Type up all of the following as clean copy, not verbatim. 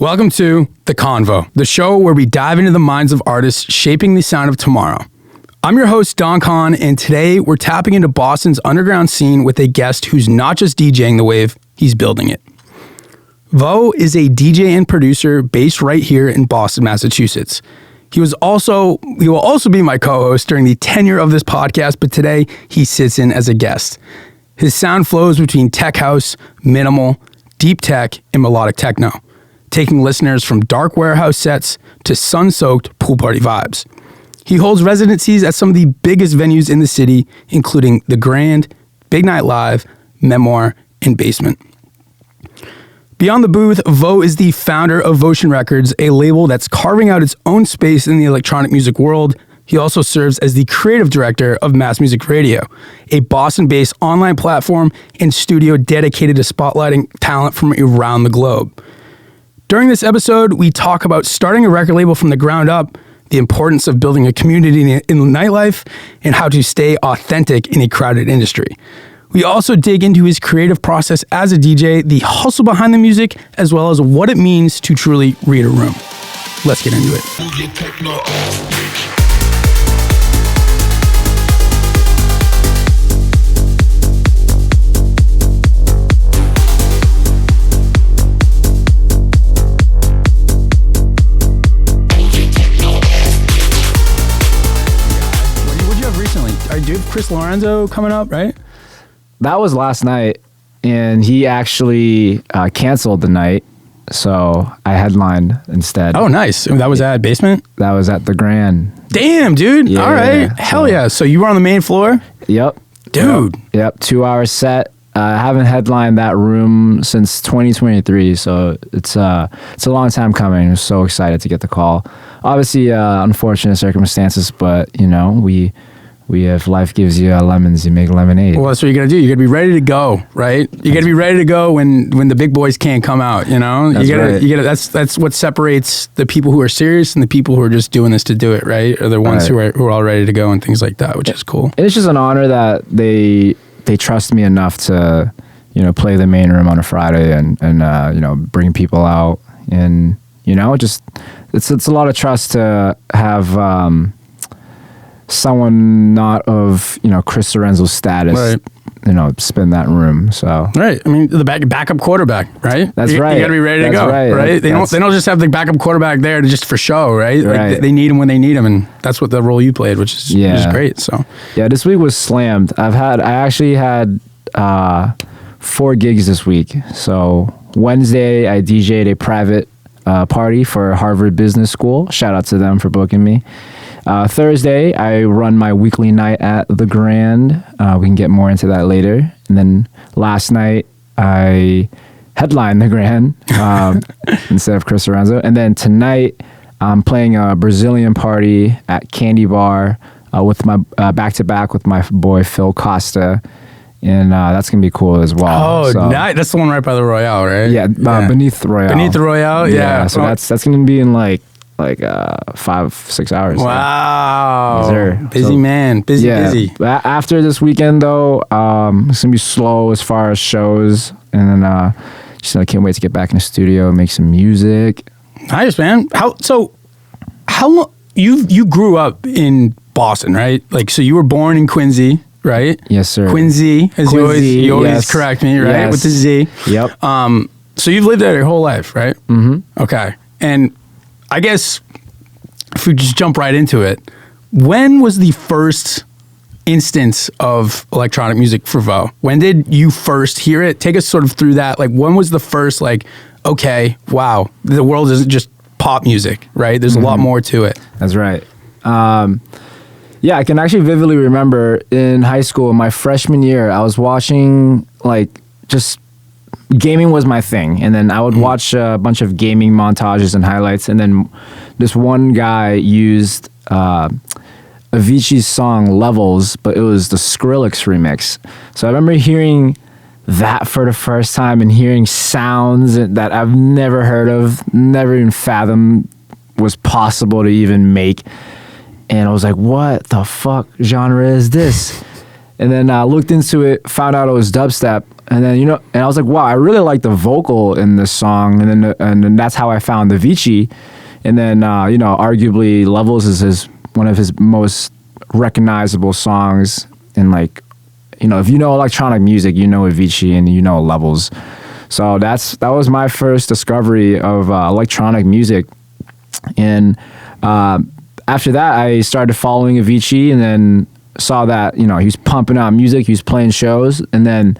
Welcome to the KonVO, the show where we dive into the minds of artists shaping the sound of tomorrow. I'm your host, Don Kon, and today we're tapping into Boston's underground scene with a guest who's not just DJing the wave, he's building it. VO is a DJ and producer based right here in Boston, Massachusetts. He will also be my co-host during the tenure of this podcast, but today he sits in as a guest. His sound flows between tech house, minimal, deep tech, and melodic techno, taking listeners from dark warehouse sets to sun-soaked pool party vibes. He holds residencies at some of the biggest venues in the city, including The Grand, Big Night Live, Memoir, and Basement. Beyond the booth, VO is the founder of Votion Records, a label that's carving out its own space in the electronic music world. He also serves as the creative director of Mass Music Radio, a Boston-based online platform and studio dedicated to spotlighting talent from around the globe. During this episode, we talk about starting a record label from the ground up, the importance of building a community in nightlife, and how to stay authentic in a crowded industry. We also dig into his creative process as a DJ, the hustle behind the music, as well as what it means to truly read a room. Let's get into it. Dude, Chris Lorenzo coming up, right? That was last night, and he actually canceled the night, so I headlined instead. Oh, nice. That was at Basement? That was at the Grand. Damn, dude. Yeah, all right. Hell yeah. So you were on the main floor? Yep. Dude. Yep. 2-hour set. I haven't headlined that room since 2023, so it's a long time coming. I'm so excited to get the call. Obviously, unfortunate circumstances, but, you know, we if life gives you lemons, you make lemonade. Well, that's what you got to do. You got to be ready to go, right? You got to be ready to go when the big boys can't come out, you know? That's what separates the people who are serious and the people who are just doing this to do it, right? Or the ones who are all ready to go and things like that, which is cool. It's just an honor that they trust me enough to, you know, play the main room on a Friday and you know, bring people out, and, you know, just it's a lot of trust to have someone not of, you know, Chris Lorenzo's status, right, you know, spin that room. So right, I mean, the backup quarterback, right? That's right. You got to be ready to go, right? They don't just have the backup quarterback there just for show, right? Right. Like they need him when they need him, and that's what the role you played, which is great. So yeah, this week was slammed. I actually had 4 gigs this week. So Wednesday, I DJ'd a private party for Harvard Business School. Shout out to them for booking me. Thursday, I run my weekly night at the Grand. We can get more into that later. And then last night, I headlined the Grand instead of Chris Lorenzo. And then tonight, I'm playing a Brazilian party at Candy Bar with my back-to-back with my boy Phil Costa. And that's going to be cool as well. Oh, nice. That's the one right by the Royale, right? Yeah, beneath the Royale. Beneath the Royale, yeah. So that's going to be in like 5-6 hours. Wow. So. Busy man. Busy. After this weekend, though, it's going to be slow as far as shows. And then I can't wait to get back in the studio and make some music. Nice, man. How long you grew up in Boston, right? Like, so you were born in Quincy, right? Yes, sir. Quincy, as you always correct me, right? Yes. With the Z. Yep. So you've lived there your whole life, right? Mm-hmm. Okay. And I guess if we just jump right into it, when was the first instance of electronic music for VO? When did you first hear it? Take us sort of through that. Like, when was the first, like, okay, wow, the world isn't just pop music, right? There's a lot more to it. That's right. Yeah, I can actually vividly remember in high school, my freshman year, I was watching, like, just gaming was my thing, and then I would watch a bunch of gaming montages and highlights, and then this one guy used Avicii's song Levels, but it was the Skrillex remix. So I remember hearing that for the first time and hearing sounds that I've never heard of, never even fathomed was possible to even make. And I was like, what the fuck genre is this? And then I looked into it, found out it was dubstep, And then, and I was like, wow, I really like the vocal in this song. And then that's how I found the Avicii. And then, arguably Levels is one of his most recognizable songs. And like, if you know electronic music, you know Avicii and you know Levels. So that was my first discovery of electronic music. And after that, I started following Avicii and then saw that, he was pumping out music, he was playing shows. And then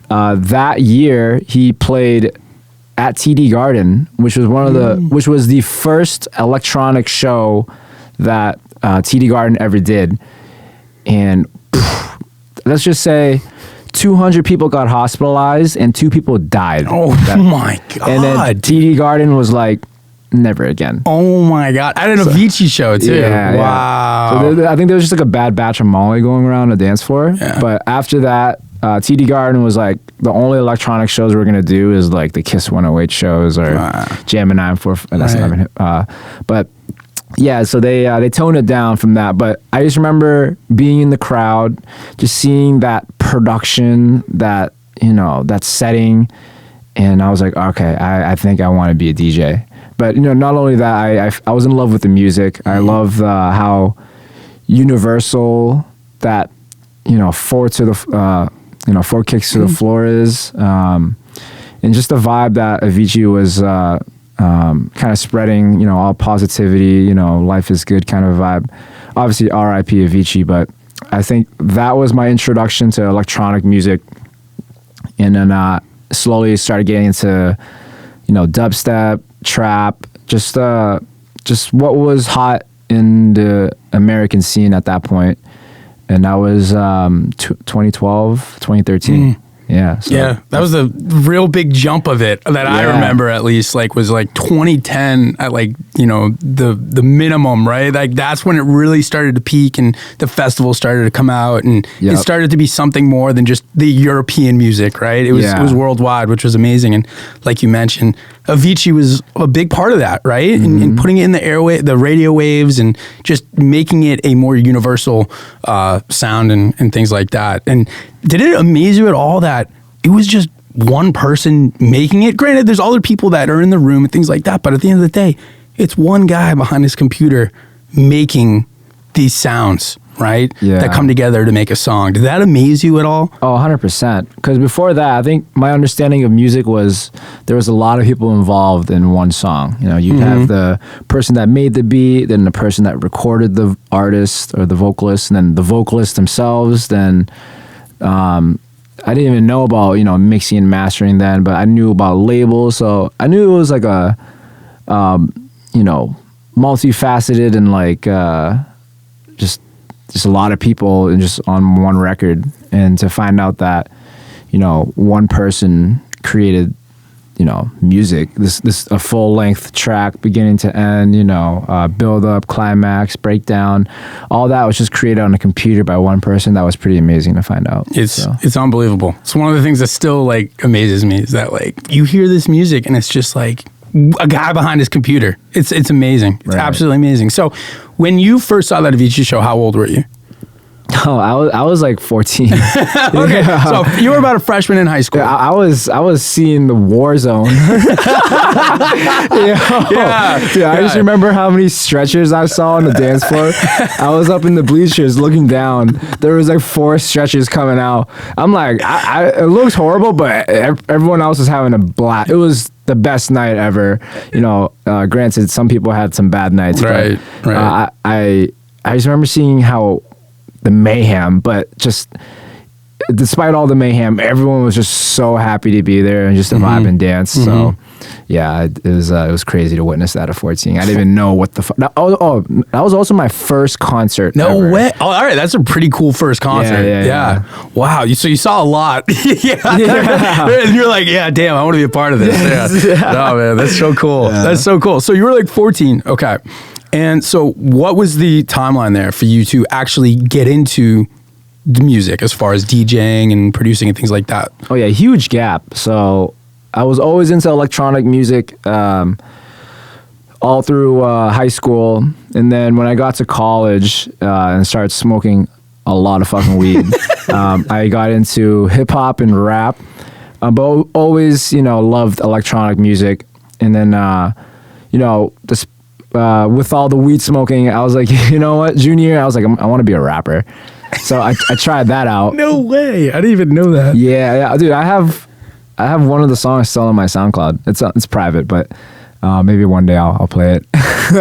that year he played at TD Garden, which was which was the first electronic show that TD Garden ever did. And let's just say 200 people got hospitalized and 2 people died. Oh my God. And then TD Garden was like, never again. Oh my God. At an Avicii show too. Yeah, wow. Yeah. So I think there was just like a bad batch of Molly going around the dance floor. Yeah. But after that, TD Garden was like, the only electronic shows we're going to do is like the Kiss 108 shows or Jammin' 944. That's not even, but yeah, so they toned it down from that. But I just remember being in the crowd, just seeing that production, that, that setting. And I was like, okay, I think I want to be a DJ. But, not only that, I was in love with the music. I love how universal that, 4 to the, 4 kicks to the floor is. And just the vibe that Avicii was kind of spreading, all positivity, life is good kind of vibe. Obviously, R.I.P. Avicii, but I think that was my introduction to electronic music. And then slowly started getting into, dubstep, trap, just what was hot in the American scene at that point. And that was 2012, 2013. Yeah. So yeah. That was the real big jump of it that I remember, at least, like, was like 2010 at like, the minimum, right? Like that's when it really started to peak and the festival started to come out and it started to be something more than just the European music, right? It was worldwide, which was amazing. And like you mentioned, Avicii was a big part of that, right? And putting it in the radio waves and just making it a more universal sound and things like that. And did it amaze you at all that it was just one person making it? Granted, there's other people that are in the room and things like that, but at the end of the day, it's one guy behind his computer making these sounds, right? Yeah. That come together to make a song. Did that amaze you at all? Oh, 100%. Because before that, I think my understanding of music was there was a lot of people involved in one song. You'd have the person that made the beat, then the person that recorded the artist or the vocalist, and then the vocalist themselves, then I didn't even know about, mixing and mastering then, but I knew about labels. So I knew it was like a, multifaceted and like just a lot of people and just on one record. And to find out that, one person created, music, this a full length track beginning to end, build up, climax, breakdown, all that was just created on a computer by one person. That was pretty amazing to find out. It's unbelievable. It's one of the things that still like amazes me is that like you hear this music and it's just like a guy behind his computer. It's amazing. It's absolutely amazing. So when you first saw that Avicii show, how old were you? Oh, I was like 14. Okay, so you were about a freshman in high school. Yeah, I was seeing the war zone. I just remember how many stretchers I saw on the dance floor. I was up in the bleachers looking down. There was like 4 stretchers coming out. I'm like, it looks horrible, but everyone else was having a blast. It was the best night ever. Granted, some people had some bad nights. Right. I just remember seeing how the mayhem, but just despite all the mayhem, everyone was just so happy to be there and just to vibe and dance. So yeah, it was crazy to witness that at 14. I didn't even know what the fuck. Oh, that was also my first concert. No ever. way. Oh, all right. That's a pretty cool first concert. Yeah. Wow. So you saw a lot. And you're like, yeah, damn, I want to be a part of this. Yeah. Oh man, that's so cool. Yeah. That's so cool. So you were like 14. Okay. And so what was the timeline there for you to actually get into the music as far as DJing and producing and things like that? Oh yeah, huge gap. So I was always into electronic music all through high school. And then when I got to college and started smoking a lot of fucking weed. I got into hip hop and rap, but always, loved electronic music. And then, this, with all the weed smoking, I was like, you know what, junior year, I was like, I want to be a rapper. So I tried that out. No way. I didn't even know that. Yeah, dude, I have one of the songs still on my SoundCloud. It's private, but maybe one day I'll play it.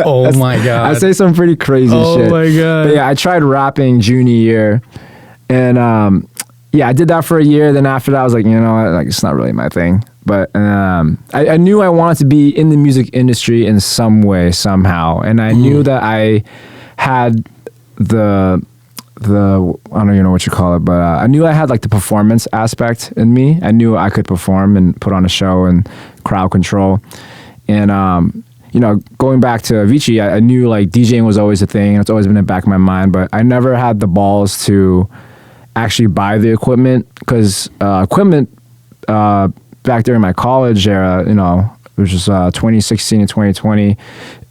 Oh my God. I say some pretty crazy shit. Oh my God. But yeah, I tried rapping junior year, and I did that for a year. Then after that, I was like, you know what, like it's not really my thing. But I knew I wanted to be in the music industry in some way, somehow, and I knew that I had the I don't even know what you call it, but I knew I had like the performance aspect in me. I knew I could perform and put on a show and crowd control. And going back to Avicii, I knew like DJing was always a thing. It's always been in the back of my mind, but I never had the balls to actually buy the equipment, because equipment back during my college era, which was 2016 and 2020,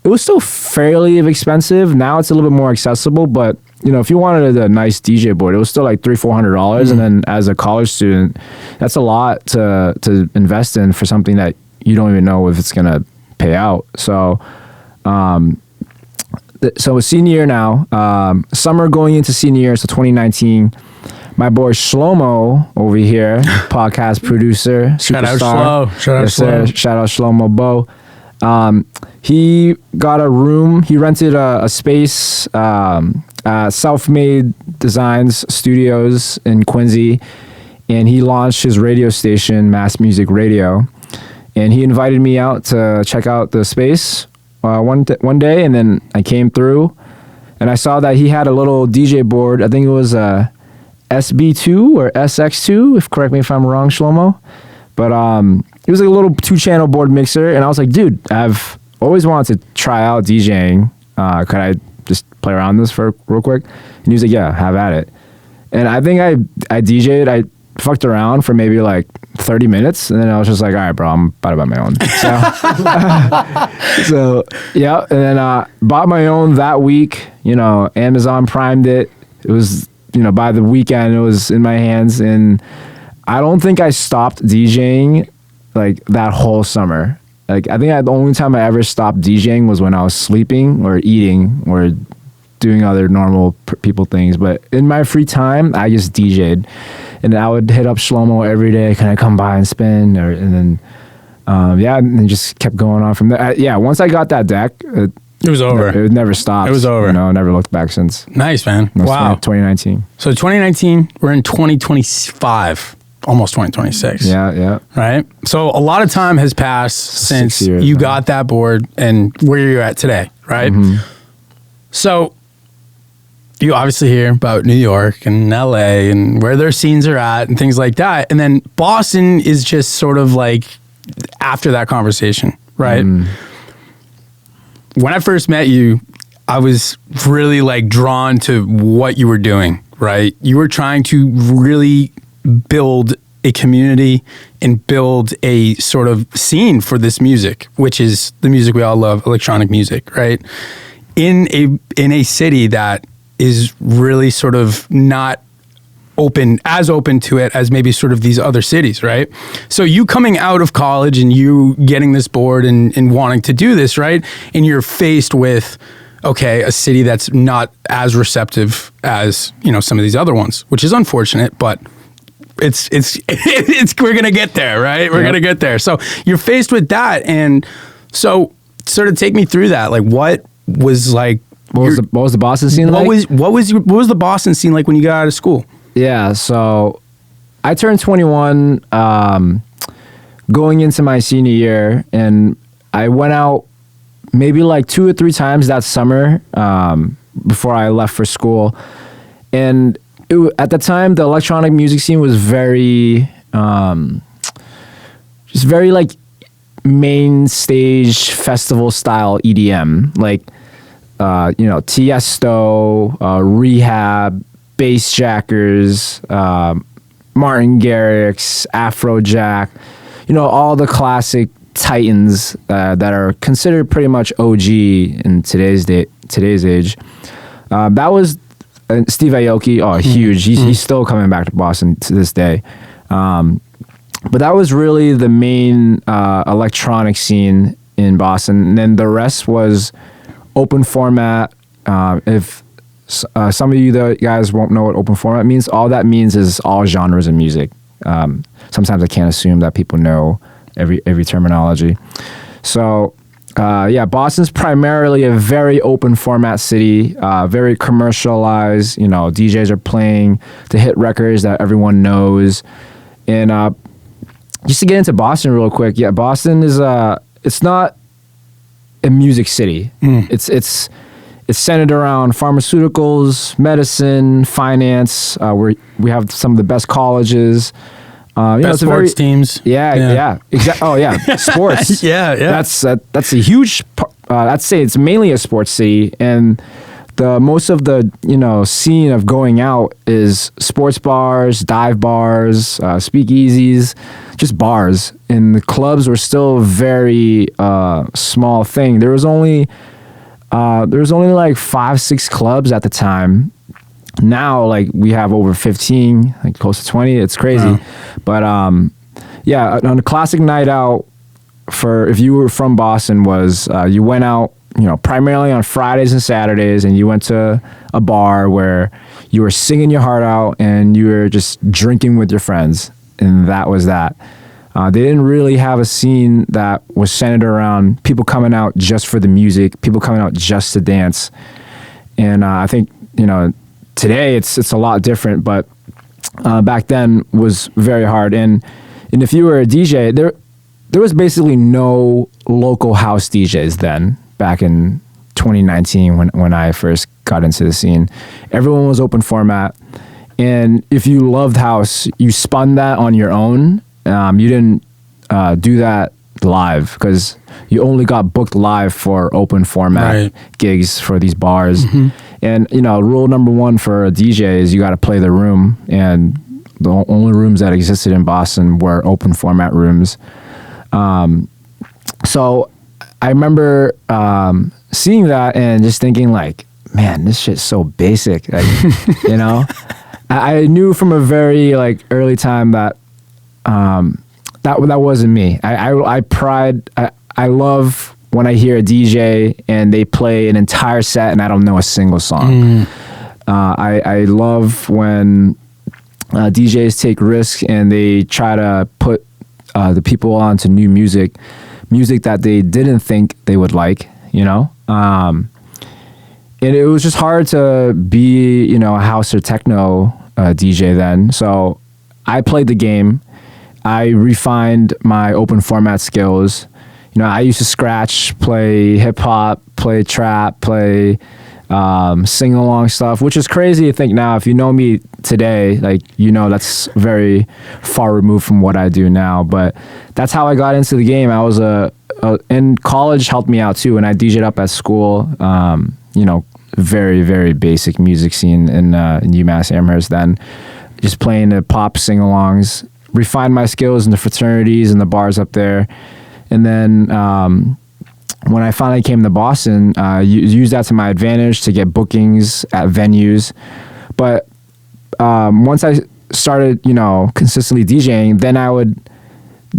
it was still fairly expensive. Now it's a little bit more accessible, but if you wanted a nice DJ board, it was still like $300-$400. And then as a college student, that's a lot to invest in for something that you don't even know if it's going to pay out. So, senior year now, summer going into senior year, so 2019, my boy Shlomo over here, podcast producer, superstar. Shout out Shlomo Bo. He got a room. He rented a space, Self-Made Designs Studios in Quincy, and he launched his radio station, Mass Music Radio. And he invited me out to check out the space one day, and then I came through, and I saw that he had a little DJ board. I think it was a SB2 or SX2, correct me if I'm wrong, Shlomo. But it was like a little 2-channel board mixer, and I was like, dude, I've always wanted to try out DJing. Could I just play around this for real quick? And he was like, yeah, have at it. And I think I DJ'd. I fucked around for maybe like 30 minutes, and then I was just like, all right, bro, I'm about to buy my own. So yeah, and then bought my own that week. Amazon primed it. It was, by the weekend, it was in my hands, and I don't think I stopped DJing like that whole summer. Like, I think the only time I ever stopped DJing was when I was sleeping or eating or doing other normal people things. But in my free time, I just DJ'd. And I would hit up Shlomo every day. Can I come by and spin? And then and just kept going on from there. Once I got that deck, it was over. It never stopped. It was over. Never looked back since. Nice, man. Wow. 2019. So 2019, we're in 2025. Almost 2026. Yeah. Right? So a lot of time has passed since you got that board and where you're at today, right? Mm-hmm. So you obviously hear about New York and LA and where their scenes are at and things like that. And then Boston is just sort of like after that conversation, right? When I first met you, I was really like drawn to what you were doing, right? You were trying to really build a community and build a sort of scene for this music, which is the music we all love, electronic music, right? In a city that is really sort of not as open to it as maybe sort of these other cities, right? So you coming out of college and you getting this board and wanting to do this, right? And you're faced with, okay, a city that's not as receptive as, some of these other ones, which is unfortunate, but it's we're gonna get there, right? We're gonna get there. So you're faced with that, and so sort of take me through that. Like, what was like? What was the Boston scene like? What was the Boston scene like when you got out of school? Yeah, so I turned 21 going into my senior year, and I went out maybe like 2 or 3 times that summer before I left for school, and at the time, the electronic music scene was very, just very like main stage festival style EDM, like, Tiesto, Rehab, Bassjackers, Martin Garrix, Afrojack, all the classic titans that are considered pretty much OG in today's age. That was Steve Aoki, huge. He's still coming back to Boston to this day. But that was really the main electronic scene in Boston. And then the rest was open format. If some of you guys won't know what open format means, all that means is all genres of music. Sometimes I can't assume that people know every terminology. So Boston's primarily a very open format city, very commercialized. DJs are playing the hit records that everyone knows. And just to get into Boston real quick, Boston is it's not a music city. It's centered around pharmaceuticals, medicine, finance. We have some of the best colleges. Best sports teams. Yeah. Exactly. Oh yeah, sports. Yeah. That's a huge. I'd say it's mainly a sports city, and the most of the scene of going out is sports bars, dive bars, speakeasies, just bars. And the clubs were still a very small thing. There was only like 5-6 clubs at the time. Now, like, we have over 15, like close to 20. It's crazy. Wow. But on a classic night out, if you were from Boston, was you went out, primarily on Fridays and Saturdays, and you went to a bar where you were singing your heart out and you were just drinking with your friends, and that was that. They didn't really have a scene that was centered around people coming out just for the music, people coming out just to dance. And I think, today it's a lot different, but back then was very hard. And if you were a DJ, there was basically no local house DJs then, back in 2019 when I first got into the scene. Everyone was open format. And if you loved house, you spun that on your own. You didn't do that live because you only got booked live for open format gigs for these bars. And rule number one for a DJ is you got to play the room, and the only rooms that existed in Boston were open format rooms. So I remember seeing that and just thinking, like, man, this shit's so basic. Like, I knew from a very early time that that wasn't me. I love when I hear a DJ and they play an entire set and I don't know a single song. I love when DJs take risks and they try to put the people onto new music that they didn't think they would like, and it was just hard to be, a house or techno DJ then. So I played the game. I refined my open format skills. I used to scratch, play hip hop, play trap, play sing along stuff, which is crazy to think now. If you know me today, that's very far removed from what I do now. But that's how I got into the game. I was and college helped me out too. And I DJ'd up at school. Very, very basic music scene in UMass Amherst then. Just playing the pop sing-alongs, refined my skills in the fraternities and the bars up there. And then when I finally came to Boston, used that to my advantage to get bookings at venues. But once I started, consistently DJing, then I would,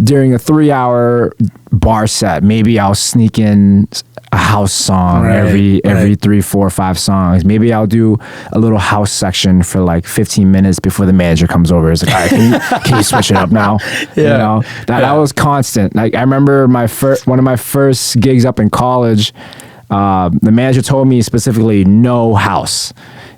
during a 3-hour bar set, maybe I'll sneak in a house song every 3, 4, 5 songs. Maybe I'll do a little house section for 15 minutes before the manager comes over. It's like, all right, can you switch it up now? That was constant. I remember one of my first gigs up in college, the manager told me specifically no house.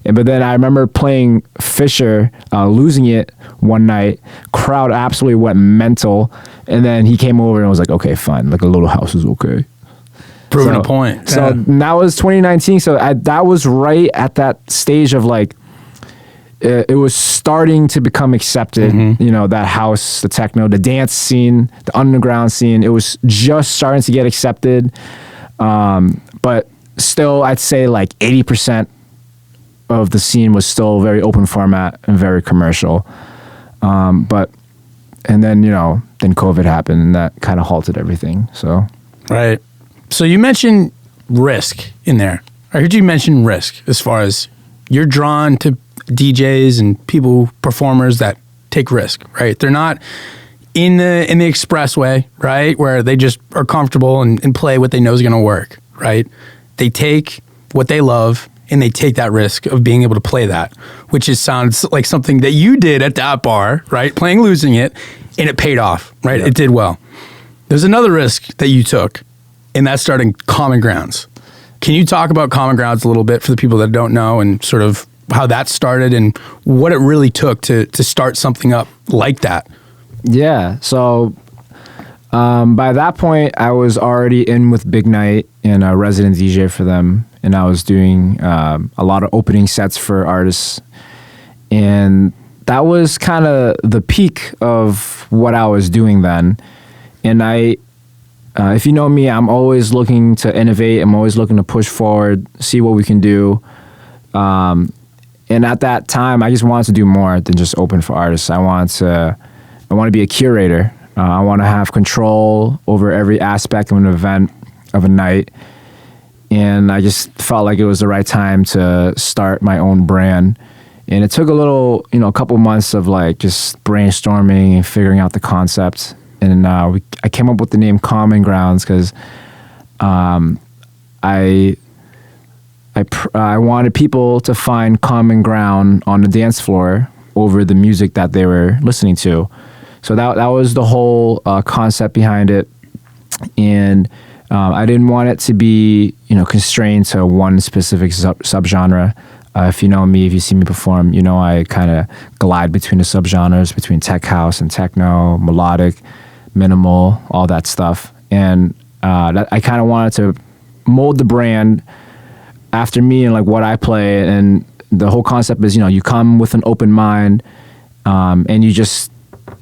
But then I remember playing Fisher, losing it one night. Crowd absolutely went mental. And then he came over and was like, okay, fine. A little house is okay. Proving a point. So that was 2019. So that was right at that stage of it was starting to become accepted. That house, the techno, the dance scene, the underground scene. It was just starting to get accepted. But still, I'd say 80% of the scene was still very open format and very commercial. And then then COVID happened and that kind of halted everything. So right. So you mentioned risk in there. I heard you mention risk as far as you're drawn to DJs and people, performers that take risk, right? They're not in the expressway, right, where they just are comfortable and play what they know is going to work, right? They take what they love and they take that risk of being able to play that, which sounds like something that you did at that bar, right? Playing Losing It, and it paid off, right? Yep. It did well. There's another risk that you took, and that's starting Common Grounds. Can you talk about Common Grounds a little bit for the people that don't know, and sort of how that started and what it really took to start something up like that? Yeah. So by that point, I was already in with Big Night and a resident DJ for them. And I was doing a lot of opening sets for artists. And that was kind of the peak of what I was doing then. And if you know me, I'm always looking to innovate. I'm always looking to push forward, see what we can do. And at that time, I just wanted to do more than just open for artists. I want to be a curator. I want to have control over every aspect of an event, of a night. And I just felt like it was the right time to start my own brand. And it took a couple months of like just brainstorming and figuring out the concept. And I came up with the name Common Grounds because I wanted people to find common ground on the dance floor over the music that they were listening to. So that was the whole concept behind it. And I didn't want it to be, constrained to one specific subgenre. If you know me, if you see me perform, I kind of glide between the subgenres, between tech house and techno, melodic, minimal, all that stuff. And I kind of wanted to mold the brand after me and like what I play. And the whole concept is, you come with an open mind and you just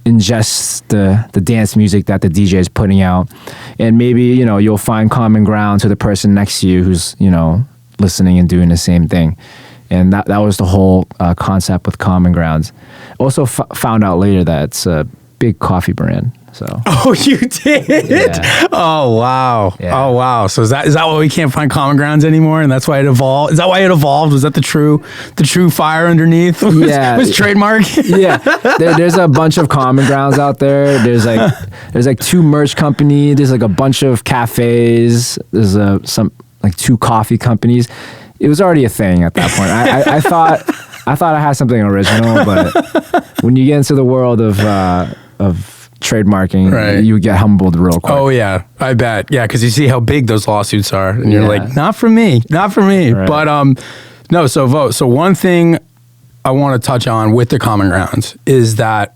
ingest the dance music that the DJ is putting out, and maybe you'll find common ground to the person next to you who's listening and doing the same thing. And that was the whole concept with Common Grounds. Also found out later that it's a big coffee brand. So. Oh, you did? Yeah. Oh, wow. Yeah. Oh, wow. So is that why we can't find Common Grounds anymore? And that's why it evolved? Is that why it evolved? Was that the true fire underneath? Was trademark? Yeah. There's a bunch of Common Grounds out there. There's like 2 merch companies. There's like a bunch of cafes. There's some like 2 coffee companies. It was already a thing at that point. I thought I had something original, but when you get into the world of trademarking, right, you get humbled real quick. Oh yeah, I bet. Yeah, because you see how big those lawsuits are, and you're like, not for me. Right. But no. So one thing I want to touch on with the Common Grounds is that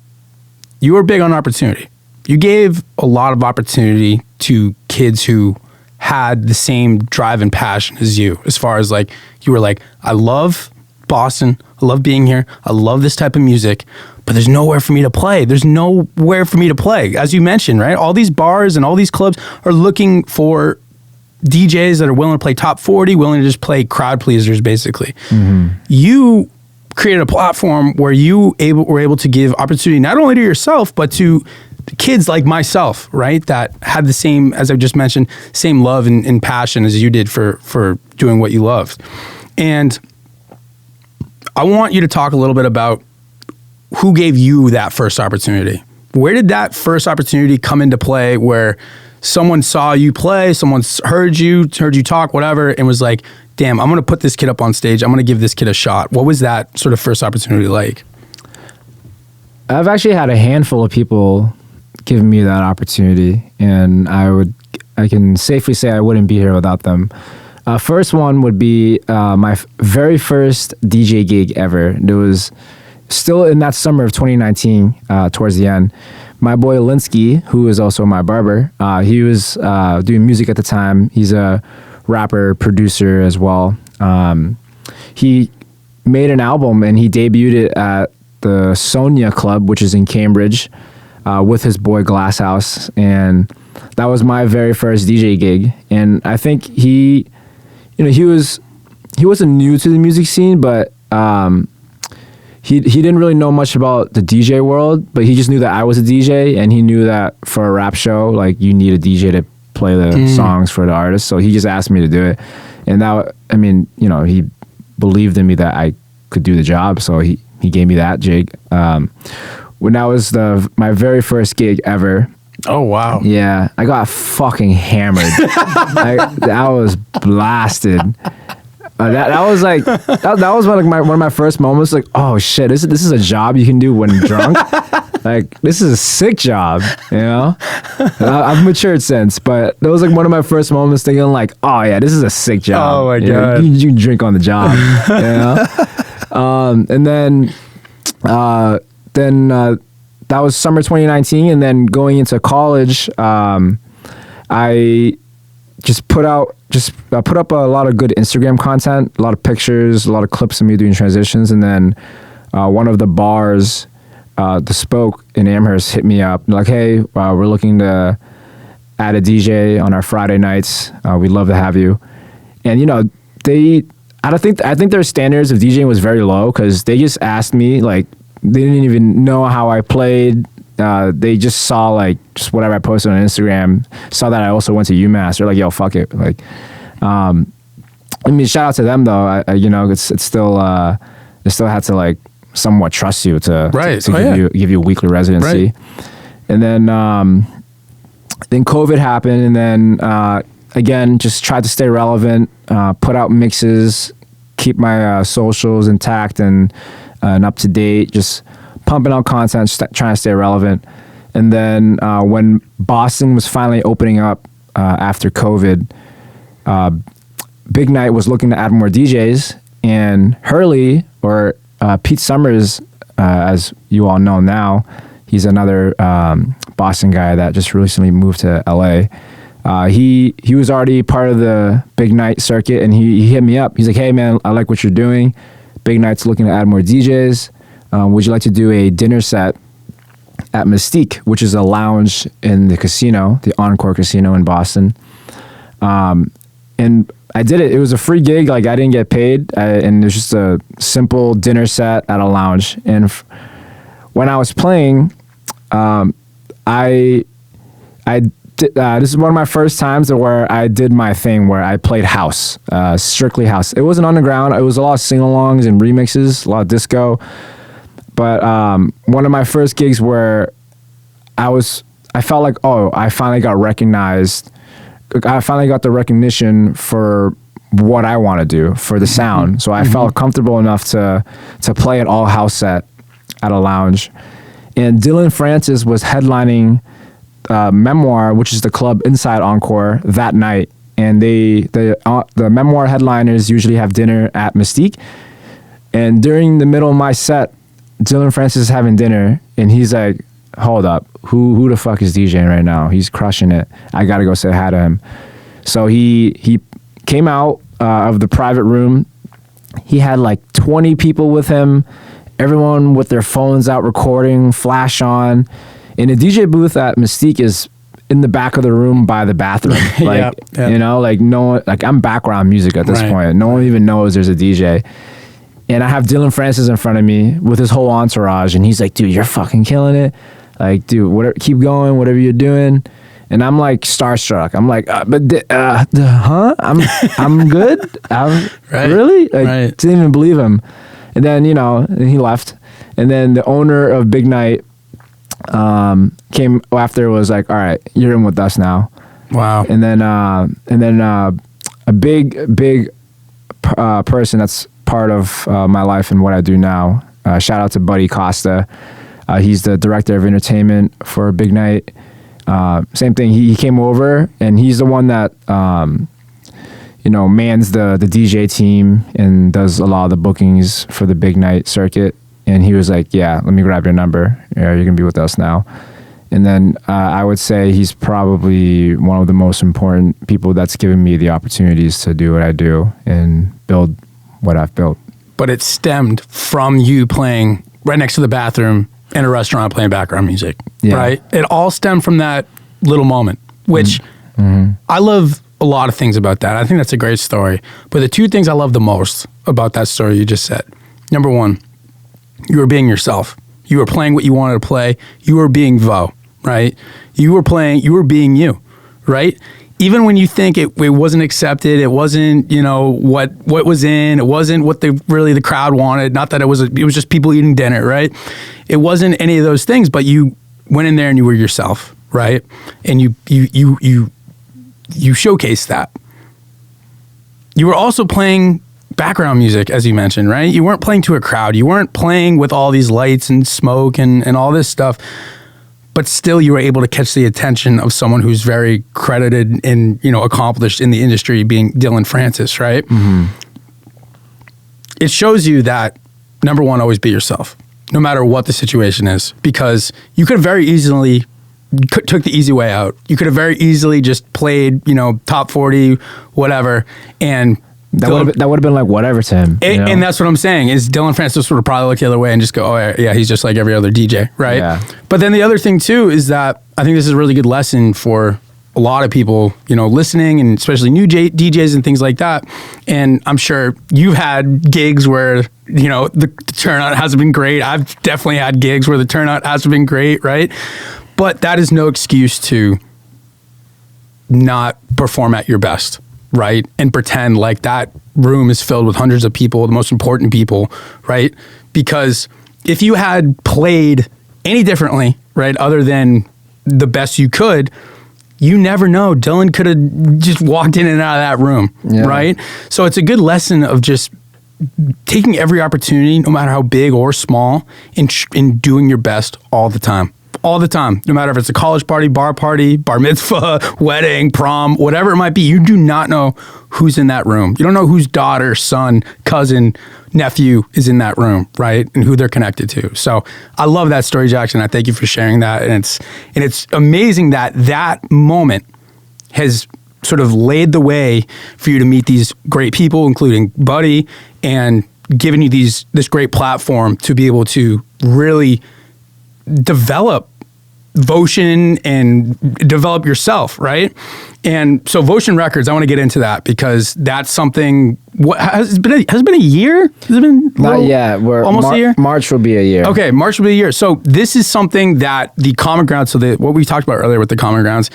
you were big on opportunity. You gave a lot of opportunity to kids who had the same drive and passion as you. As far as like, you were like, I love Boston. I love being here. I love this type of music. But there's nowhere for me to play. There's nowhere for me to play. As you mentioned, right? All these bars and all these clubs are looking for DJs that are willing to play top 40, willing to just play crowd pleasers, basically. Mm-hmm. You created a platform where you were able to give opportunity not only to yourself, but to kids like myself, right? That had the same, as I just mentioned, same love and passion as you did for doing what you loved. And I want you to talk a little bit about who gave you that first opportunity. Where did that first opportunity come into play, where someone saw you play, someone heard you talk, whatever, and was like, damn, I'm going to put this kid up on stage. I'm going to give this kid a shot. What was that sort of first opportunity like? I've actually had a handful of people give me that opportunity, and I can safely say I wouldn't be here without them. First one would be my very first DJ gig ever. There was still in that summer of 2019, towards the end, my boy Linsky, who is also my barber, he was doing music at the time. He's a rapper, producer as well. He made an album and he debuted it at the Sonia Club, which is in Cambridge, with his boy Glasshouse. And that was my very first DJ gig. And I think he wasn't new to the music scene, but he didn't really know much about the DJ world, but he just knew that I was a DJ, and he knew that for a rap show, like, you need a DJ to play the songs for the artist. So he just asked me to do it. And that, he believed in me that I could do the job. So he gave me that gig. When that was my very first gig ever. Oh, wow. Yeah, I got fucking hammered. I was blasted. That was like that was one of my first moments. Like, oh shit, this is a job you can do when drunk. Like, this is a sick job, you know. I've matured since, but that was like one of my first moments thinking like, oh yeah, this is a sick job. Oh my God, you can drink on the job, you know. And then that was summer 2019, and then going into college, I just put up a lot of good Instagram content, a lot of pictures, a lot of clips of me doing transitions, and then one of the bars, the Spoke in Amherst, hit me up like, hey, we're looking to add a DJ on our Friday nights. We'd love to have you. And you know, I think their standards of DJing was very low, because they just asked me, like, they didn't even know how I played. They just saw like just whatever I posted on Instagram, saw that I also went to UMass. They're like, yo, fuck it. Like, I mean, shout out to them though. You know, it's still, they still had to like somewhat trust you to give you a weekly residency. Right. And then COVID happened, and then again, just tried to stay relevant, put out mixes, keep my socials intact and up to date, just pumping out content, trying to stay relevant. And then when Boston was finally opening up after COVID, Big Night was looking to add more DJs, and Hurley, or Pete Summers, as you all know now, he's another Boston guy that just recently moved to LA. He was already part of the Big Night circuit, and he hit me up. He's like, hey man, I like what you're doing. Big Night's looking to add more DJs. Would you like to do a dinner set at Mystique, which is a lounge in the casino, the Encore Casino in Boston? And I did it. It was a free gig. Like, I didn't get paid. And it was just a simple dinner set at a lounge. And when I was playing, this is one of my first times where I did my thing where I played house, strictly house. It wasn't underground. It was a lot of sing-alongs and remixes, a lot of disco. But one of my first gigs where I felt like, oh, I finally got recognized. I finally got the recognition for what I want to do, for the sound. So I felt comfortable enough to play an all-house set at a lounge. And Dylan Francis was headlining Memoir, which is the club inside Encore, that night. And the Memoir headliners usually have dinner at Mystique. And during the middle of my set, Dylan Francis is having dinner, and he's like, hold up, who the fuck is DJing right now? He's crushing it. I gotta go say hi to him. So he came out of the private room. He had like 20 people with him, everyone with their phones out recording, flash on. And the DJ booth at Mystique is in the back of the room by the bathroom. Like, you know, like no one, like I'm background music at this point. No one even knows there's a DJ. And I have Dylan Francis in front of me with his whole entourage, and he's like, dude, you're fucking killing it. Like, dude, whatever, keep going, whatever you're doing. And I'm like starstruck. I'm like, I'm good? Really? Like, didn't even believe him. And then, you know, and he left. And then the owner of Big Night came after, was like, all right, you're in with us now. Wow. And then a big person that's part of my life and what I do now. Shout out to Buddy Costa. He's the director of entertainment for Big Night. Same thing. He came over, and he's the one that mans the DJ team and does a lot of the bookings for the Big Night circuit. And he was like, "Yeah, let me grab your number. You're gonna be with us now." And then I would say he's probably one of the most important people that's given me the opportunities to do what I do and build what I've built. But it stemmed from you playing right next to the bathroom in a restaurant playing background music, right? It all stemmed from that little moment, which I love a lot of things about that. I think that's a great story. But the two things I love the most about that story you just said, number one, you were being yourself. You were playing what you wanted to play. You were being VO, right? You were being you, right? even when you think it wasn't accepted, it wasn't, what was in, it wasn't what the crowd wanted. Not that it was just people eating dinner, right? It wasn't any of those things, but you went in there and you were yourself, right? And you showcased that. You were also playing background music, as you mentioned, right? You weren't playing to a crowd. You weren't playing with all these lights and smoke and all this stuff. But still, you were able to catch the attention of someone who's very credited and, accomplished in the industry, being Dylan Francis, right? Mm-hmm. It shows you that, number one, always be yourself, no matter what the situation is, because you could have very easily took the easy way out. You could have very easily just played, top 40, whatever, and that would have been like whatever to him. And that's what I'm saying is Dylan Francis would have probably looked the other way and just go, oh yeah, he's just like every other DJ, right? Yeah. But then the other thing too is that I think this is a really good lesson for a lot of people, listening, and especially new DJs and things like that. And I'm sure you've had gigs where, the turnout hasn't been great. I've definitely had gigs where the turnout hasn't been great, right? But that is no excuse to not perform at your best, right? And pretend like that room is filled with hundreds of people, the most important people, right? Because if you had played any differently, right, other than the best you could, you never know. Dylan could have just walked in and out of that room, right? So it's a good lesson of just taking every opportunity, no matter how big or small, in doing your best all the time. All the time, no matter if it's a college party, bar mitzvah, wedding, prom, whatever it might be. You do not know who's in that room. You don't know whose daughter, son, cousin, nephew is in that room, right? And who they're connected to. So I love that story, Jackson. I thank you for sharing that. And it's amazing that moment has sort of laid the way for you to meet these great people, including Buddy, and given you this great platform to be able to really develop Votion and develop yourself, right? And so Votion Records, I want to get into that because that's something. What has it been a year? Has it been not yet? We're almost a year. March will be a year. Okay, March will be a year. So this is something that the Common Grounds. So what we talked about earlier with the Common Grounds,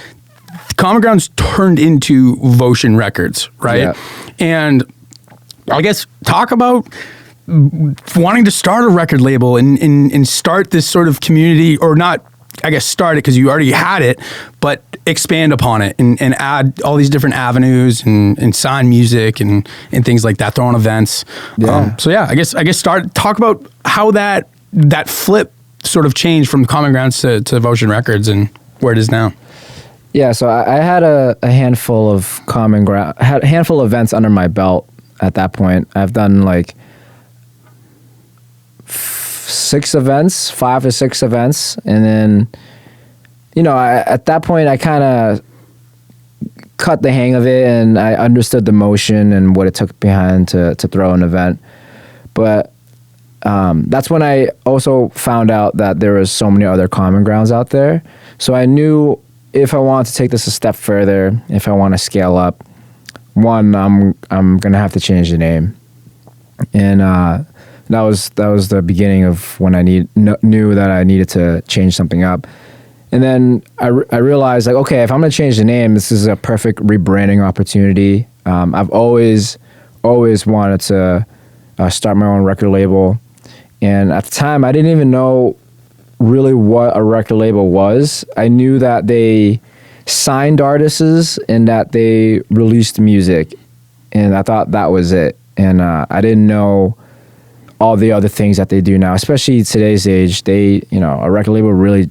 turned into Votion Records, right? Yeah. And I guess talk about wanting to start a record label and start this sort of community, or not, I guess start it because you already had it, but expand upon it and add all these different avenues and sign music and things like that, throw on events. Yeah. I guess talk about how that flip sort of changed from Common Grounds to Votion Records and where it is now. Yeah, so I had a handful of had a handful of events under my belt at that point. I've done like 5 or 6 events, and then at that point I kind of cut the hang of it, and I understood the motion and what it took behind to throw an event. But that's when I also found out that there was so many other Common Grounds out there. So I knew if I wanted to take this a step further, if I want to scale up, one, I'm gonna have to change the name, and that was the beginning of when I knew that I needed to change something up. And then I realized, like, okay, if I'm gonna change the name, this is a perfect rebranding opportunity. I've always wanted to start my own record label, and at the time I didn't even know really what a record label was. I knew that they signed artists and that they released music, and I thought that was it. And I didn't know all the other things that they do now, especially today's age. A record label really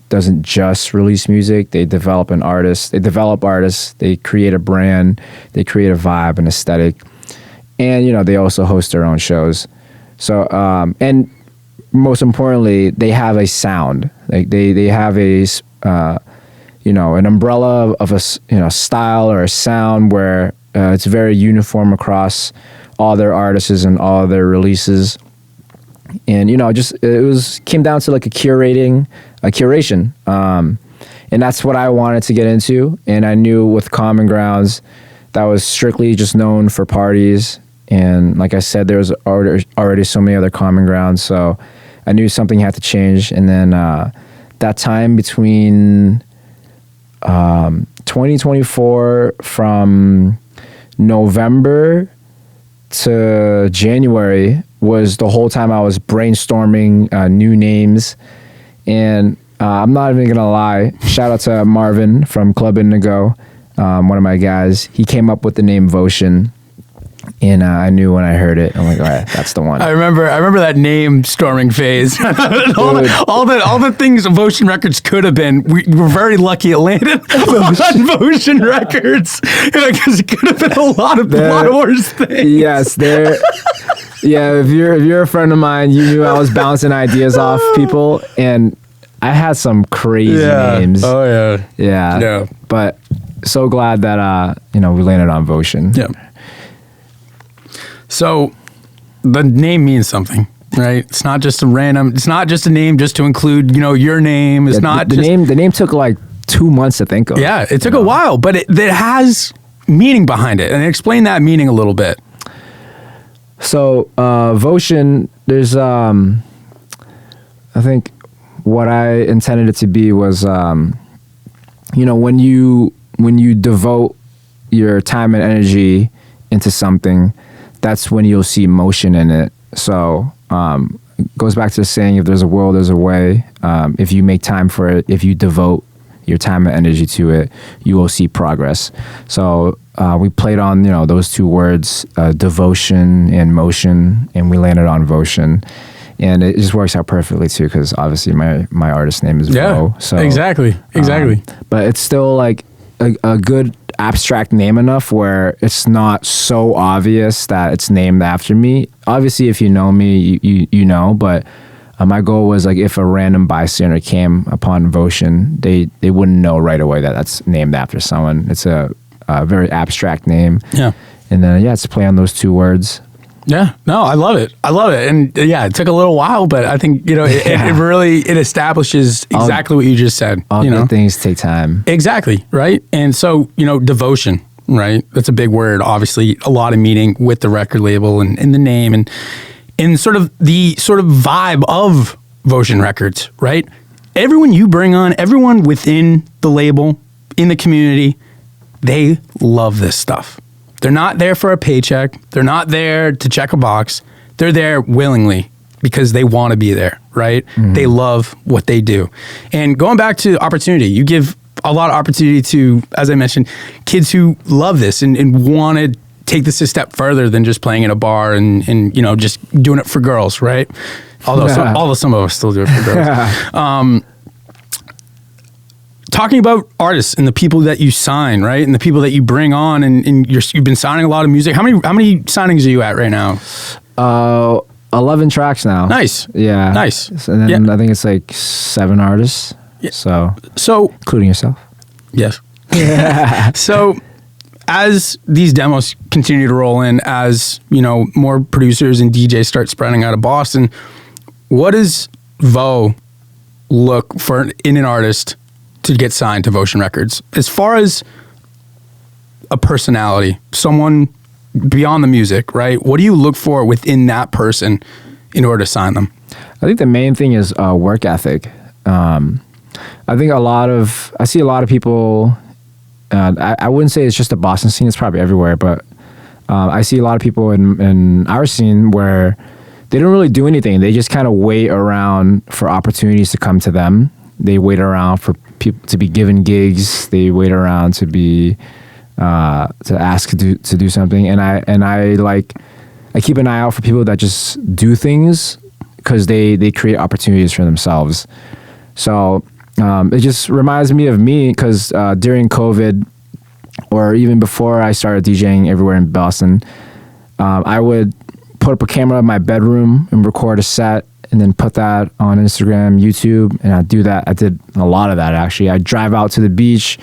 doesn't just release music. They develop artists, they create a brand, they create a vibe and aesthetic, and they also host their own shows. So and most importantly, they have a sound. Like they have an umbrella of a style or a sound where it's very uniform across all their artists and all their releases. And it came down to like a curation, and that's what I wanted to get into. And I knew with Common Grounds that was strictly just known for parties, and like I said, there was already so many other Common Grounds, so I knew something had to change. And then that time between 20 2024 from November to January was the whole time I was brainstorming new names. And I'm not even gonna lie, shout out to Marvin from Club Indigo, one of my guys. He came up with the name Votion, and I knew when I heard it. I'm like, all right, that's the one. I remember that name storming phase. all the things Votion Records could have been. We were very lucky it landed on Votion Records, because it could have been a lot of worse things. Yes, there. Yeah, if you're a friend of mine, you knew I was bouncing ideas off people, and I had some crazy names. Oh yeah. Yeah. But so glad that we landed on Votion. Yeah. So the name means something, right? It's not just a name just to include, your name. It's not the name. The name took like 2 months to think of. Yeah, it took a while, but it has meaning behind it. And explain that meaning a little bit. So Votion, there's I think what I intended it to be was when you devote your time and energy into something, that's when you'll see motion in it. So it goes back to the saying, if there's a will, there's a way. If you make time for it, if you devote your time and energy to it, you will see progress. So we played on those two words, devotion and motion, and we landed on Votion. And it just works out perfectly too, because obviously my artist name is VO. So exactly. But it's still like a good abstract name enough where it's not so obvious that it's named after me. Obviously, if you know me, you know. But my goal was like, if a random bystander came upon Votion, they wouldn't know right away that that's named after someone. It's a very abstract name. Yeah. And then it's a play on those two words. Yeah, no, I love it. And it took a little while, but I think, it really establishes exactly what you just said. All good things take time. Exactly, right? And so, devotion, right? That's a big word, obviously a lot of meaning with the record label and the name and sort of the vibe of Votion Records, right? Everyone you bring on, everyone within the label, in the community, they love this stuff. They're not there for a paycheck. They're not there to check a box. They're there willingly because they want to be there, right? Mm-hmm. They love what they do. And going back to opportunity, you give a lot of opportunity to, as I mentioned, kids who love this and want to take this a step further than just playing in a bar and just doing it for girls, right? Although some of us still do it for girls. Talking about artists and the people that you sign, right, and the people that you bring on, and you've been signing a lot of music. How many signings are you at right now? 11 tracks now. Nice. Yeah. Nice. And then I think it's like 7 artists. Yeah. So including yourself. Yes. Yeah. So as these demos continue to roll in, as more producers and DJs start spreading out of Boston, what does VO look for in an artist to get signed to Votion Records? As far as a personality, someone beyond the music, right? What do you look for within that person in order to sign them? I think the main thing is work ethic. I think I see a lot of people, I wouldn't say it's just a Boston scene, it's probably everywhere, but I see a lot of people in our scene where they don't really do anything. They just kind of wait around for opportunities to come to them. They wait around for people to be given gigs. They wait around to be to ask to do something. And I keep an eye out for people that just do things because they create opportunities for themselves. So it just reminds me of me because during COVID, or even before I started DJing everywhere in Boston, I would put up a camera in my bedroom and record a set, and then put that on Instagram, YouTube, and I do that. I did a lot of that, actually. I drive out to the beach,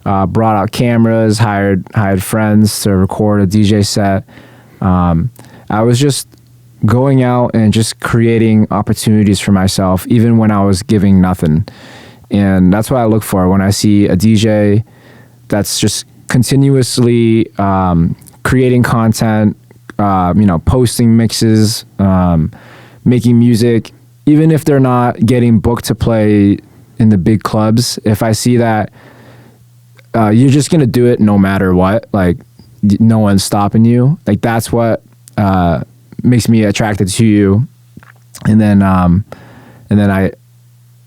brought out cameras, hired friends to record a DJ set. I was just going out and just creating opportunities for myself, even when I was giving nothing. And that's what I look for when I see a DJ that's just continuously creating content, posting mixes, making music, even if they're not getting booked to play in the big clubs. If I see that you're just gonna do it no matter what. Like no one's stopping you. Like that's what makes me attracted to you. And then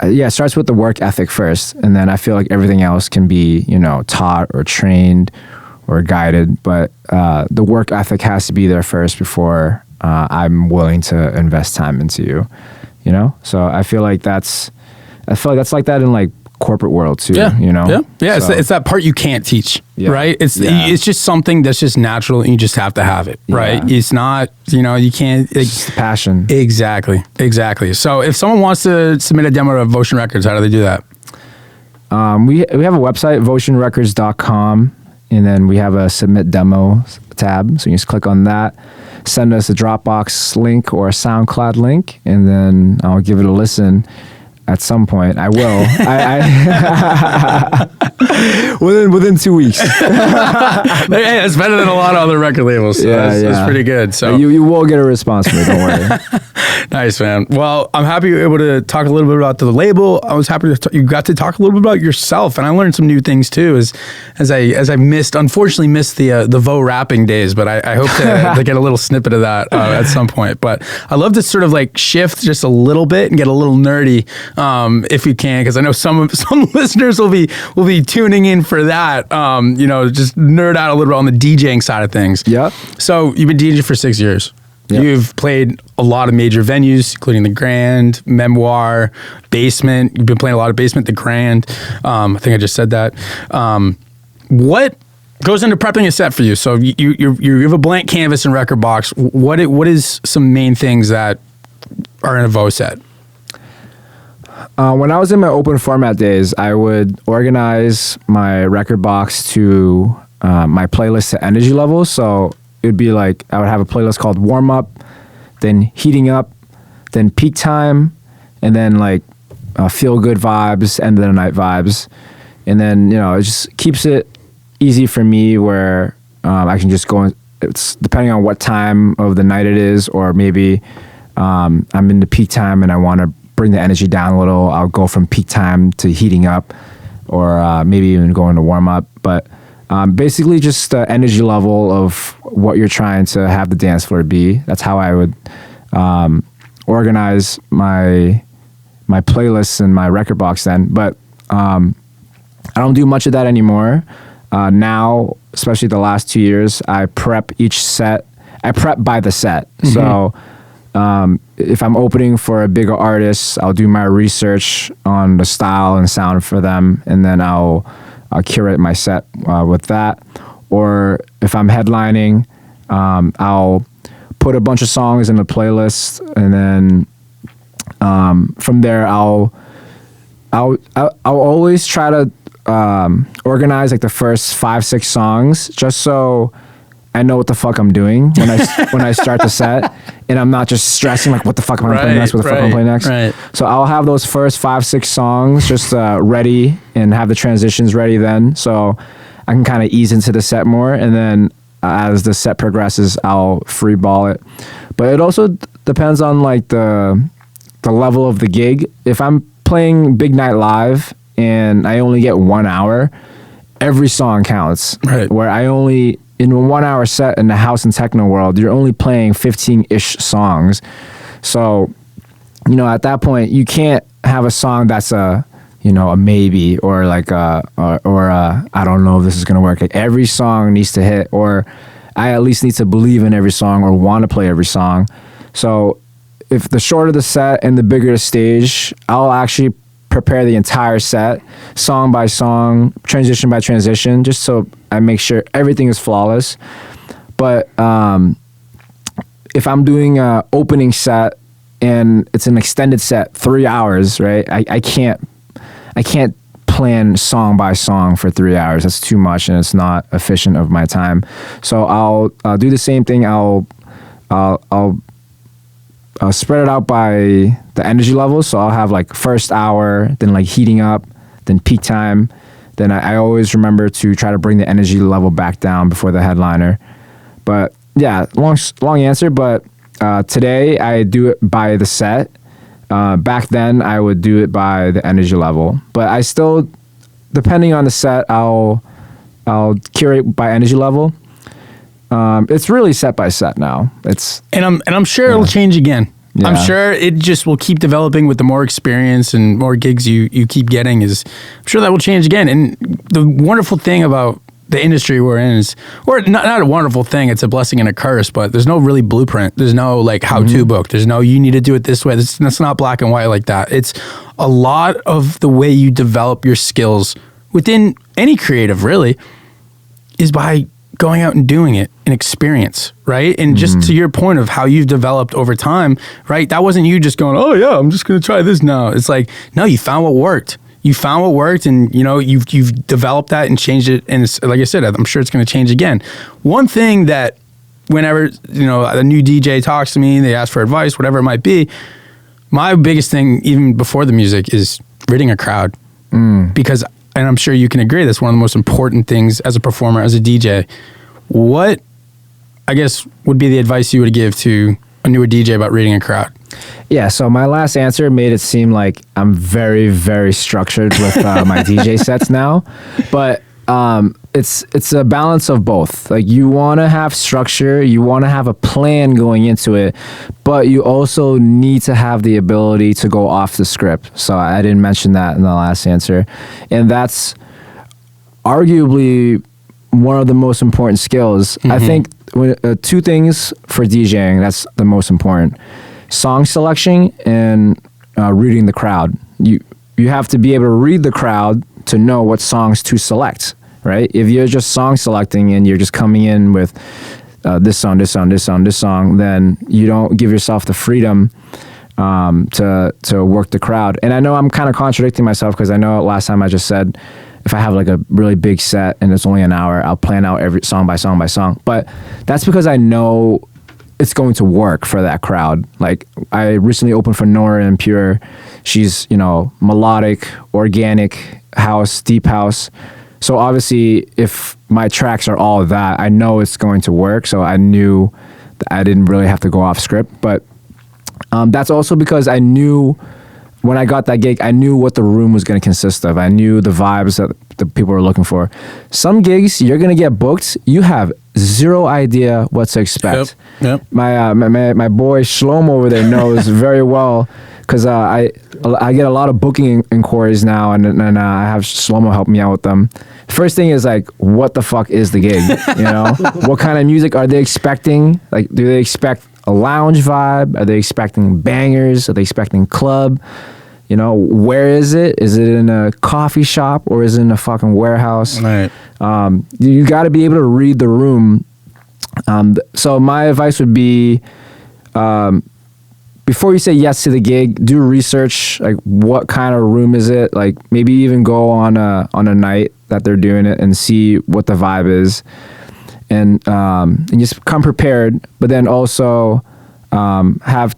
it starts with the work ethic first, and then I feel like everything else can be, taught or trained or guided. But the work ethic has to be there first before I'm willing to invest time into you. So I feel like that's like that in like corporate world too. Yeah. Yeah. So, It's that part you can't teach, right? It's just something that's just natural, and you just have to have it, right? Yeah. It's not, you can't. It's the passion. Exactly. So if someone wants to submit a demo to Votion Records, how do they do that? We have a website, votionrecords.com, and then we have a submit demo tab. So you just click on that, send us a Dropbox link or a SoundCloud link, and then I'll give it a listen. At some point, I will. Within 2 weeks. Hey, it's better than a lot of other record labels. So that's pretty good. So you will get a response from me. Don't worry. Nice, man. Well, I'm happy you were able to talk a little bit about the label. I was happy you got to talk a little bit about yourself, and I learned some new things too. As I unfortunately missed the VO rapping days, but I hope to get a little snippet of that at some point. But I love to sort of like shift just a little bit and get a little nerdy. If you can, because I know some listeners will be tuning in for that. Just nerd out a little bit on the DJing side of things. Yeah. So you've been DJing for 6 years. Yep. You've played a lot of major venues, including the Grand, Memoir, Basement. You've been playing a lot of Basement, the Grand. I think I just said that. What goes into prepping a set for you? So you have a blank canvas and record box. What is some main things that are in a VO set? When I was in my open format days, I would organize my record box to my playlist to energy levels. So it'd be like I would have a playlist called Warm Up, then Heating Up, then Peak Time, and then like Feel Good Vibes, End of the Night Vibes. And then, it just keeps it easy for me where I can just go, it's depending on what time of the night it is, or maybe I'm in the peak time and I want to bring the energy down a little. I'll go from peak time to heating up, or maybe even go into warm up. But basically just the energy level of what you're trying to have the dance floor be. That's how I would organize my playlists and my record box then. But I don't do much of that anymore. Now, especially the last 2 years, I prep each set. I prep by the set. Mm-hmm. So if I'm opening for a bigger artist, I'll do my research on the style and sound for them, and then I'll curate my set with that. Or if I'm headlining, I'll put a bunch of songs in the playlist, and then from there I'll always try to organize like the first 5-6 songs, just so I know what the fuck I'm doing when I start the set, and I'm not just stressing like what the fuck am I playing next, what the fuck am I playing next. Right. So I'll have those first 5-6 songs just ready and have the transitions ready then, so I can kind of ease into the set more, and then as the set progresses, I'll free ball it. But it also depends on like the level of the gig. If I'm playing big night live and I only get 1 hour, every song counts. Right. Where I only, in a 1 hour set in the house and techno world, you're only playing 15-ish songs. So, at that point, you can't have a song that's a maybe, or like I don't know if this is going to work. Like every song needs to hit, or I at least need to believe in every song or want to play every song. So if the shorter the set and the bigger the stage, I'll actually prepare the entire set, song by song, transition by transition, just so I make sure everything is flawless. But if I'm doing an opening set and it's an extended set, 3 hours, right? I can't plan song by song for 3 hours. That's too much, and it's not efficient of my time. So I'll do the same thing. I'll spread it out by the energy levels. So I'll have like first hour, then like heating up, then peak time. Then I always remember to try to bring the energy level back down before the headliner. But yeah, long answer. But today I do it by the set. Back then I would do it by the energy level. But I still, depending on the set, I'll I'll curate by energy level. It's really set by set now. And I'm sure it'll change again. Yeah. I'm sure it just will keep developing with the more experience and more gigs you keep getting. I'm sure that will change again. And the wonderful thing about the industry we're in is, or not a wonderful thing, it's a blessing and a curse, but there's no really blueprint. There's no like how-to book. There's no, you need to do it this way. That's not black and white like that. It's a lot of the way you develop your skills within any creative really is by going out and doing it, an experience, right? And just to your point of how you've developed over time, right? That wasn't you just going, oh yeah, I'm just going to try this now. It's like, no, you found what worked. You found what worked, and you know you've developed that and changed it. And it's, like I said, I'm sure it's going to change again. One thing that whenever a new DJ talks to me, they ask for advice, whatever it might be. My biggest thing, even before the music, is reading a crowd, because, and I'm sure you can agree, that's one of the most important things as a performer, as a DJ. What, I guess, would be the advice you would give to a newer DJ about reading a crowd? Yeah, so my last answer made it seem like I'm very, very structured with my DJ sets now, but it's a balance of both. Like, you want to have structure, you want to have a plan going into it, but you also need to have the ability to go off the script. So I didn't mention that in the last answer, and that's arguably one of the most important skills. I think two things for DJing that's the most important: song selection and reading the crowd. You have to be able to read the crowd to know what songs to select, right? If you're just song selecting and you're just coming in with this song, this song, this song, this song, then you don't give yourself the freedom to work the crowd. And I know I'm kind of contradicting myself, because I know last time I just said if I have like a really big set and it's only an hour, I'll plan out every song by song by song. But that's because I know it's going to work for that crowd. Like, I recently opened for Nora and Pure. She's, melodic, organic house, deep house. So obviously, if my tracks are all of that, I know it's going to work. So I knew that I didn't really have to go off script. But that's also because I knew when I got that gig, I knew what the room was going to consist of. I knew the vibes that the people were looking for. Some gigs, you're going to get booked, you have zero idea what to expect. Yep. My boy Shlomo over there knows very well, because I get a lot of booking inquiries now, and I have Shlomo help me out with them. First thing is like, what the fuck is the gig? What kind of music are they expecting? Like, do they expect a lounge vibe? Are they expecting bangers? Are they expecting club? Where is it? Is it in a coffee shop or is it in a fucking warehouse? Right. You got to be able to read the room. So my advice would be, before you say yes to the gig, do research. Like, what kind of room is it? Like, maybe even go on a night that they're doing it and see what the vibe is. And just come prepared, but then also have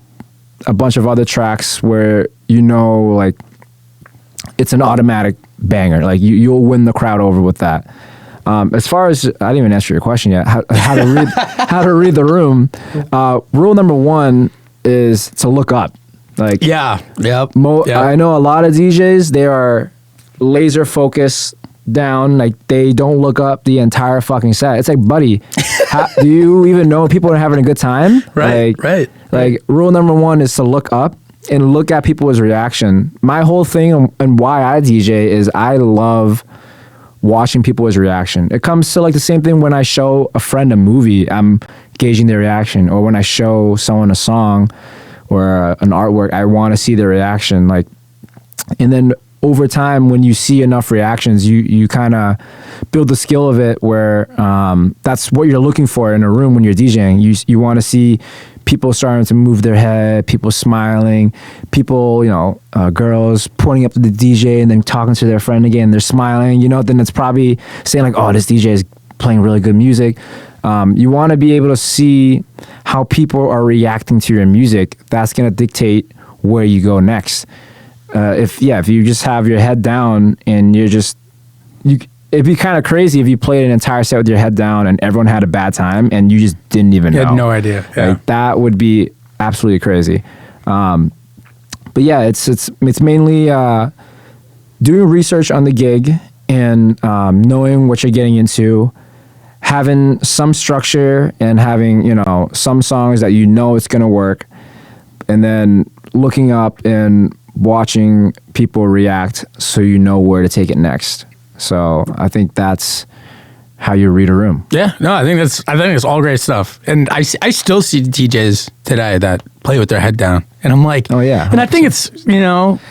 a bunch of other tracks where like it's an automatic banger. Like, you'll win the crowd over with that. As far as, I didn't even answer your question yet. How to read the room. Rule number one is to look up. Like, yep. I know a lot of DJs, they are laser focused down, like they don't look up the entire fucking set. It's like, buddy, do you even know people are having a good time? Right. Like, rule number one is to look up and look at people's reaction. My whole thing and why I DJ is I love watching people's reaction. It comes to like the same thing when I show a friend a movie, I'm gauging their reaction, or when I show someone a song or an artwork, I want to see their reaction. Like, and then over time, when you see enough reactions, you kind of build the skill of it, where that's what you're looking for in a room when you're DJing. You want to see people starting to move their head, people smiling, people, girls pointing up to the DJ and then talking to their friend again. They're smiling, then it's probably saying like, oh, this DJ is playing really good music. You want to be able to see how people are reacting to your music. That's going to dictate where you go next. If you just have your head down and it'd be kind of crazy if you played an entire set with your head down and everyone had a bad time and you just didn't even know. You had no idea. Yeah. Like, that would be absolutely crazy. But yeah, it's mainly doing research on the gig and knowing what you're getting into, having some structure and having, some songs that it's going to work, and then looking up and watching people react so you know where to take it next. So I think that's how you read a room. Yeah, no, I think it's all great stuff. And I still see DJs today that play with their head down. And I'm like, oh yeah. 100%. And I think it's,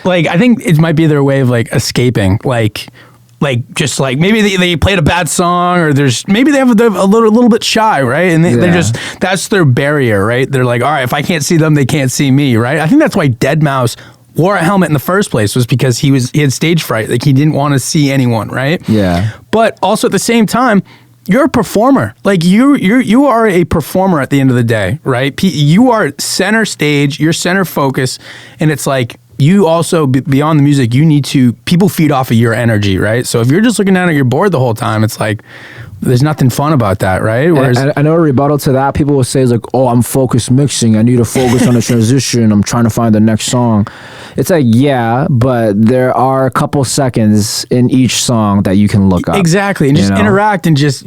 I think it might be their way of like escaping, like just like maybe they played a bad song, or maybe they're a little bit shy, right? And they're just, that's their barrier, right? They're like, all right, if I can't see them, they can't see me, right? I think that's why Deadmau5 wore a helmet in the first place, was because he had stage fright. Like, he didn't want to see anyone, right? Yeah. But also at the same time, you're a performer. Like, you are a performer at the end of the day, right? You are center stage, you're center focus, and it's like, you also, beyond the music, people feed off of your energy, right? So if you're just looking down at your board the whole time, it's like, there's nothing fun about that, right? Whereas, I know a rebuttal to that, people will say, like, oh, I'm focused mixing. I need to focus on the transition. I'm trying to find the next song. It's like, yeah, but there are a couple seconds in each song that you can look up. Exactly. And just interact, and just,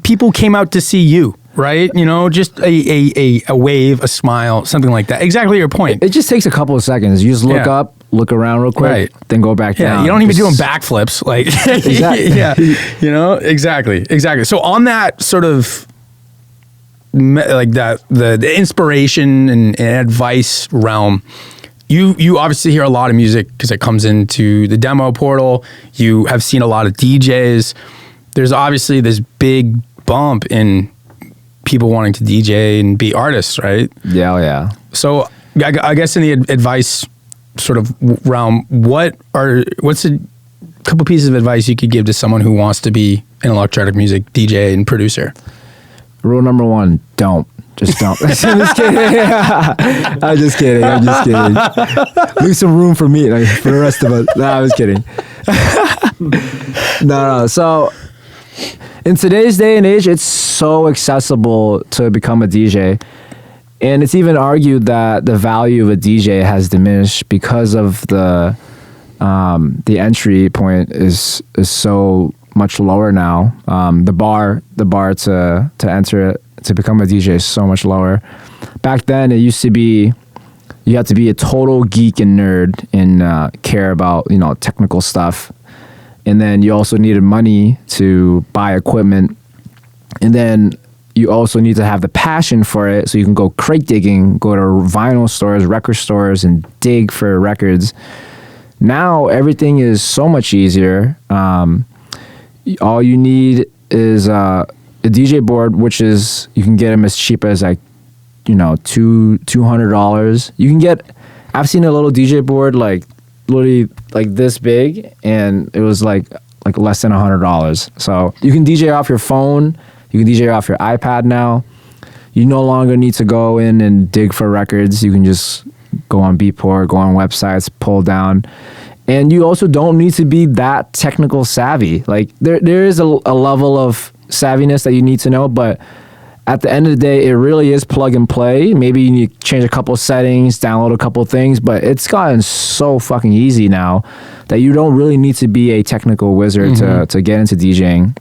people came out to see you, right? Just a wave, a smile, something like that. Exactly your point. It just takes a couple of seconds. You just look up, look around real quick, then go back down. You don't even be doing backflips. Like, exactly. Exactly. So on that sort of like that, the inspiration and advice realm, you obviously hear a lot of music because it comes into the demo portal. You have seen a lot of DJs. There's obviously this big bump in people wanting to DJ and be artists, right? Yeah, yeah. So I guess in the advice sort of realm, what's a couple pieces of advice you could give to someone who wants to be an electronic music DJ and producer? Rule number 1, don't. Just don't. I'm just kidding. Leave some room for me, like, for the rest of us. No, I was kidding. No. So in today's day and age, it's so accessible to become a DJ. And it's even argued that the value of a DJ has diminished because of the entry point is so much lower now. The bar to enter it, to become a DJ, is so much lower. Back then, it used to be you had to be a total geek and nerd and care about technical stuff, and then you also needed money to buy equipment, and then you also need to have the passion for it, so you can go crate digging, go to vinyl stores, record stores, and dig for records. Now, everything is so much easier. All you need is a DJ board, which is, you can get them as cheap as like, $200. You can get, I've seen a little DJ board like literally like this big, and it was like less than $100. So you can DJ off your phone. You can DJ off your iPad now. You no longer need to go in and dig for records. You can just go on Beatport, go on websites, pull down. And you also don't need to be that technical savvy. Like, there is a level of savviness that you need to know, but at the end of the day, it really is plug and play. Maybe you need to change a couple settings, download a couple things, but it's gotten so fucking easy now that you don't really need to be a technical wizard to get into DJing.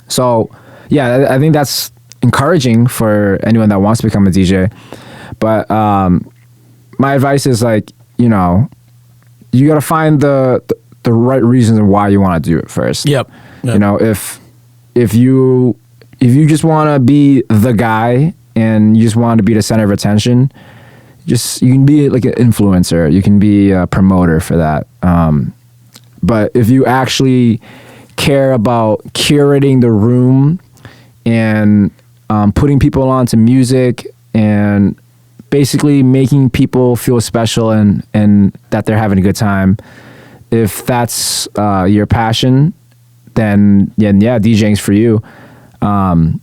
So, yeah, I think that's encouraging for anyone that wants to become a DJ. But my advice is, like, you got to find the right reasons why you want to do it first. Yep. If you just want to be the guy and you just want to be the center of attention, you can be like an influencer. You can be a promoter for that. But if you actually care about curating the room and putting people onto music and basically making people feel special and that they're having a good time, if that's your passion, then yeah, DJing's for you. And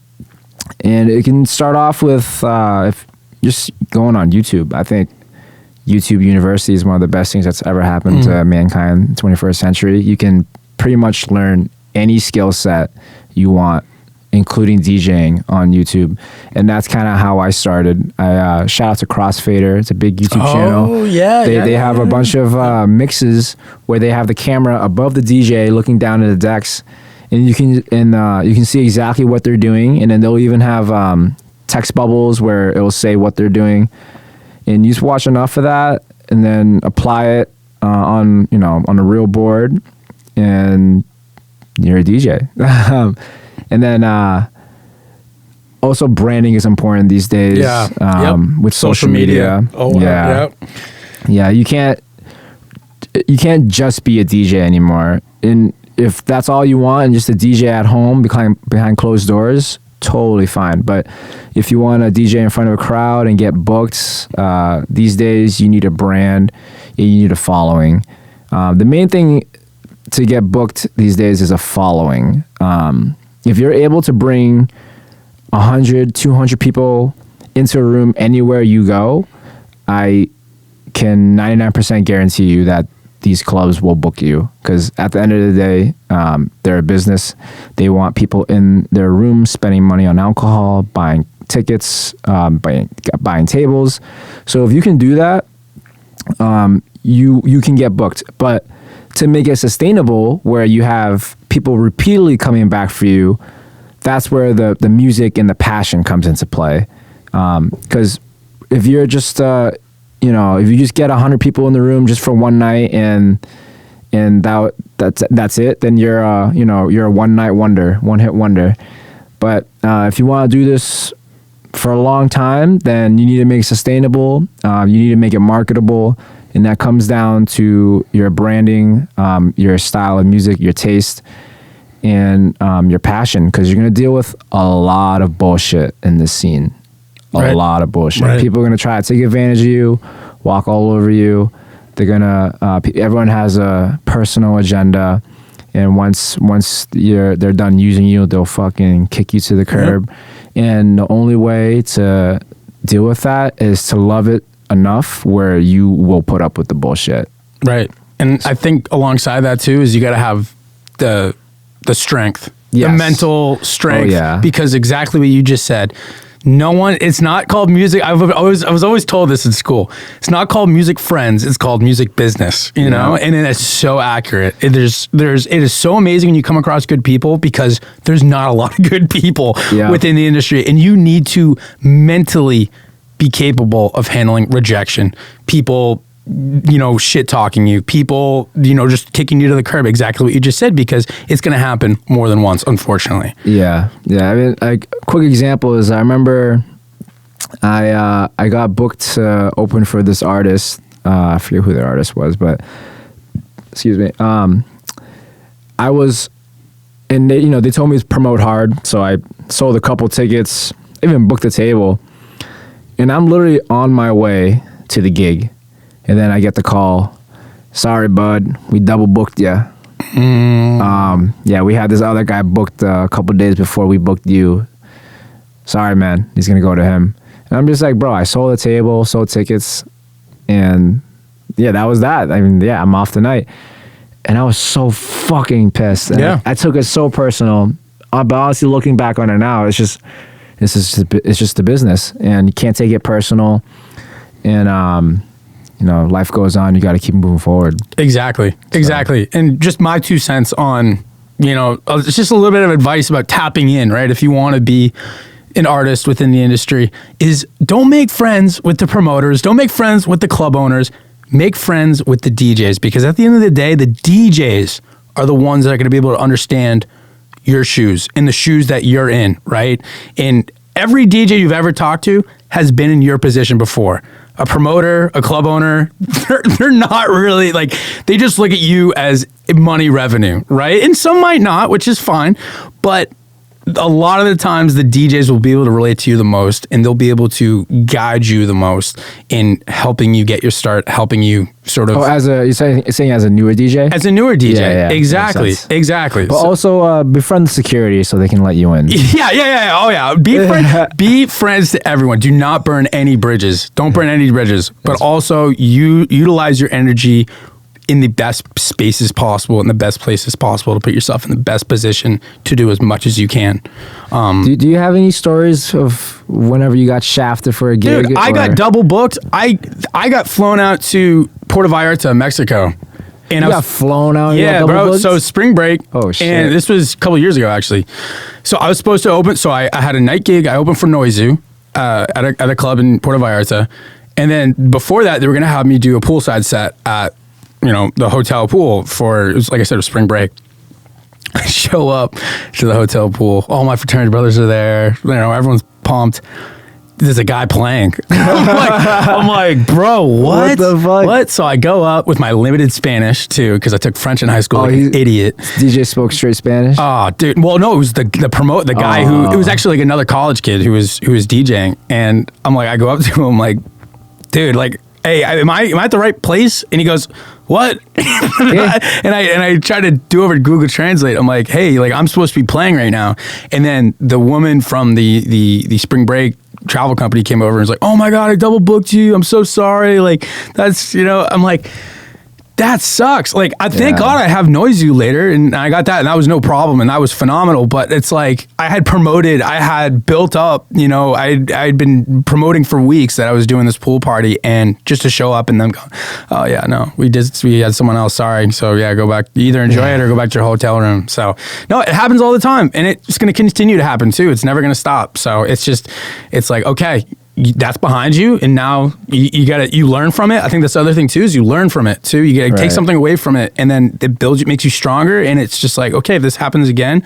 it can start off with if just going on YouTube. I think YouTube University is one of the best things that's ever happened to mankind in the 21st century. You can pretty much learn any skill set you want including DJing on YouTube. And that's kind of how I started. I shout out to Crossfader. It's a big YouTube channel. Oh, yeah. They have a bunch of mixes where they have the camera above the DJ looking down at the decks. And you can see exactly what they're doing. And then they'll even have text bubbles where it will say what they're doing. And you just watch enough of that and then apply it on a real board, and you're a DJ. And then also branding is important these days. With social media. Oh, yeah. Yeah, you can't just be a DJ anymore. And if that's all you want and just a DJ at home behind closed doors, totally fine. But if you want to DJ in front of a crowd and get booked, these days you need a brand, you need a following. The main thing to get booked these days is a following. If you're able to bring 100, 200 people into a room anywhere you go, I can 99% guarantee you that these clubs will book you, because at the end of the day, they're a business. They want people in their rooms spending money on alcohol, buying tickets, buying tables. So if you can do that, you can get booked. But to make it sustainable, where you have people repeatedly coming back for you, that's where the music and the passion comes into play. Because if you're just if you just get 100 people in the room just for one night and that's it, then you're a one hit wonder. But if you want to do this for a long time, then you need to make it sustainable. You need to make it marketable, and that comes down to your branding, your style of music, your taste, and your passion. Because you're gonna deal with a lot of bullshit in this scene. A lot of bullshit. Right. People are going to try to take advantage of you, walk all over you. They're going to, everyone has a personal agenda. And once they're done using you, they'll fucking kick you to the curb. Yep. And the only way to deal with that is to love it enough where you will put up with the bullshit. Right. And I think alongside that too is you got to have the strength, the mental strength. Oh, yeah. Because exactly what you just said. It's not called music. I was always told this in school. It's not called music friends. It's called music business, you know? And it is so accurate. It is so amazing when you come across good people, because there's not a lot of good people within the industry. And you need to mentally be capable of handling rejection. People, shit talking you, people, just kicking you to the curb, exactly what you just said, because it's going to happen more than once, unfortunately. Yeah. I mean, a quick example is I remember I got booked to open for this artist. I forget who the artist was, but excuse me. I was, and they told me to promote hard. So I sold a couple tickets, even booked a table, and I'm literally on my way to the gig. And then I get the call, sorry, bud, we double booked you. We had this other guy booked a couple days before we booked you. Sorry, man, he's going to go to him. And I'm just like, bro, I sold a table, sold tickets, and that was that. I mean, I'm off tonight. And I was so fucking pissed. And I took it so personal. But honestly, looking back on it now, it's just the business, and you can't take it personal. And, life goes on. You got to keep moving forward. Exactly. And just my 2 cents on, it's just a little bit of advice about tapping in, right? If you want to be an artist within the industry, is don't make friends with the promoters. Don't make friends with the club owners. Make friends with the DJs, because at the end of the day, the DJs are the ones that are going to be able to understand your shoes and the shoes that you're in, right? And every DJ you've ever talked to has been in your position before. A promoter, a club owner, they're not really, like, they just look at you as money revenue, right? And some might not, which is fine. But a lot of the times the DJs will be able to relate to you the most, and they'll be able to guide you the most in helping you get your start, helping you sort of... Oh, you're saying as a newer DJ? As a newer DJ, yeah, exactly. But also befriend the security so they can let you in. Yeah. Oh, yeah. Be friends to everyone. Do not burn any bridges. Don't burn any bridges. But also, you utilize your energy in the best spaces possible, in the best places possible, to put yourself in the best position to do as much as you can. Do you have any stories of whenever you got shafted for a gig? Dude, I got double booked. I got flown out to Puerto Vallarta, Mexico. And you got flown out? Yeah, bro. Booked? So spring break. Oh, shit. And this was a couple years ago, actually. So I was supposed to open. So I had a night gig. I opened for Noizu at a club in Puerto Vallarta. And then before that, they were going to have me do a poolside set at, the hotel pool for, it was, like I said, it was spring break. I show up to the hotel pool. All my fraternity brothers are there. Everyone's pumped. There's a guy playing. I'm like, bro, what? What the fuck? What? So I go up with my limited Spanish too, because I took French in high school like an idiot. DJ spoke straight Spanish? Oh, dude. Well, no, it was the guy who, it was actually like another college kid who was DJing. And I'm like, I go up to him like, dude, like, hey, am I at the right place? And he goes, what? and I try to do over Google Translate. I'm like, hey, like I'm supposed to be playing right now. And then the woman from the spring break travel company came over and was like, oh my God, I double booked you. I'm so sorry. Like that's, I'm like, that sucks. Like, thank God I have Noizu later, and I got that, and that was no problem, and that was phenomenal. But it's like I had promoted, I had built up, I'd been promoting for weeks that I was doing this pool party, and just to show up and them go, oh yeah, no, we had someone else. Sorry. So yeah, go back. Either enjoy it or go back to your hotel room. So no, it happens all the time, and it's going to continue to happen too. It's never going to stop. So it's like, okay, that's behind you, and now you learn from it. I think that's the other thing too, is you learn from it too. You gotta take something away from it, and then it builds you, makes you stronger. And it's just like, okay, if this happens again,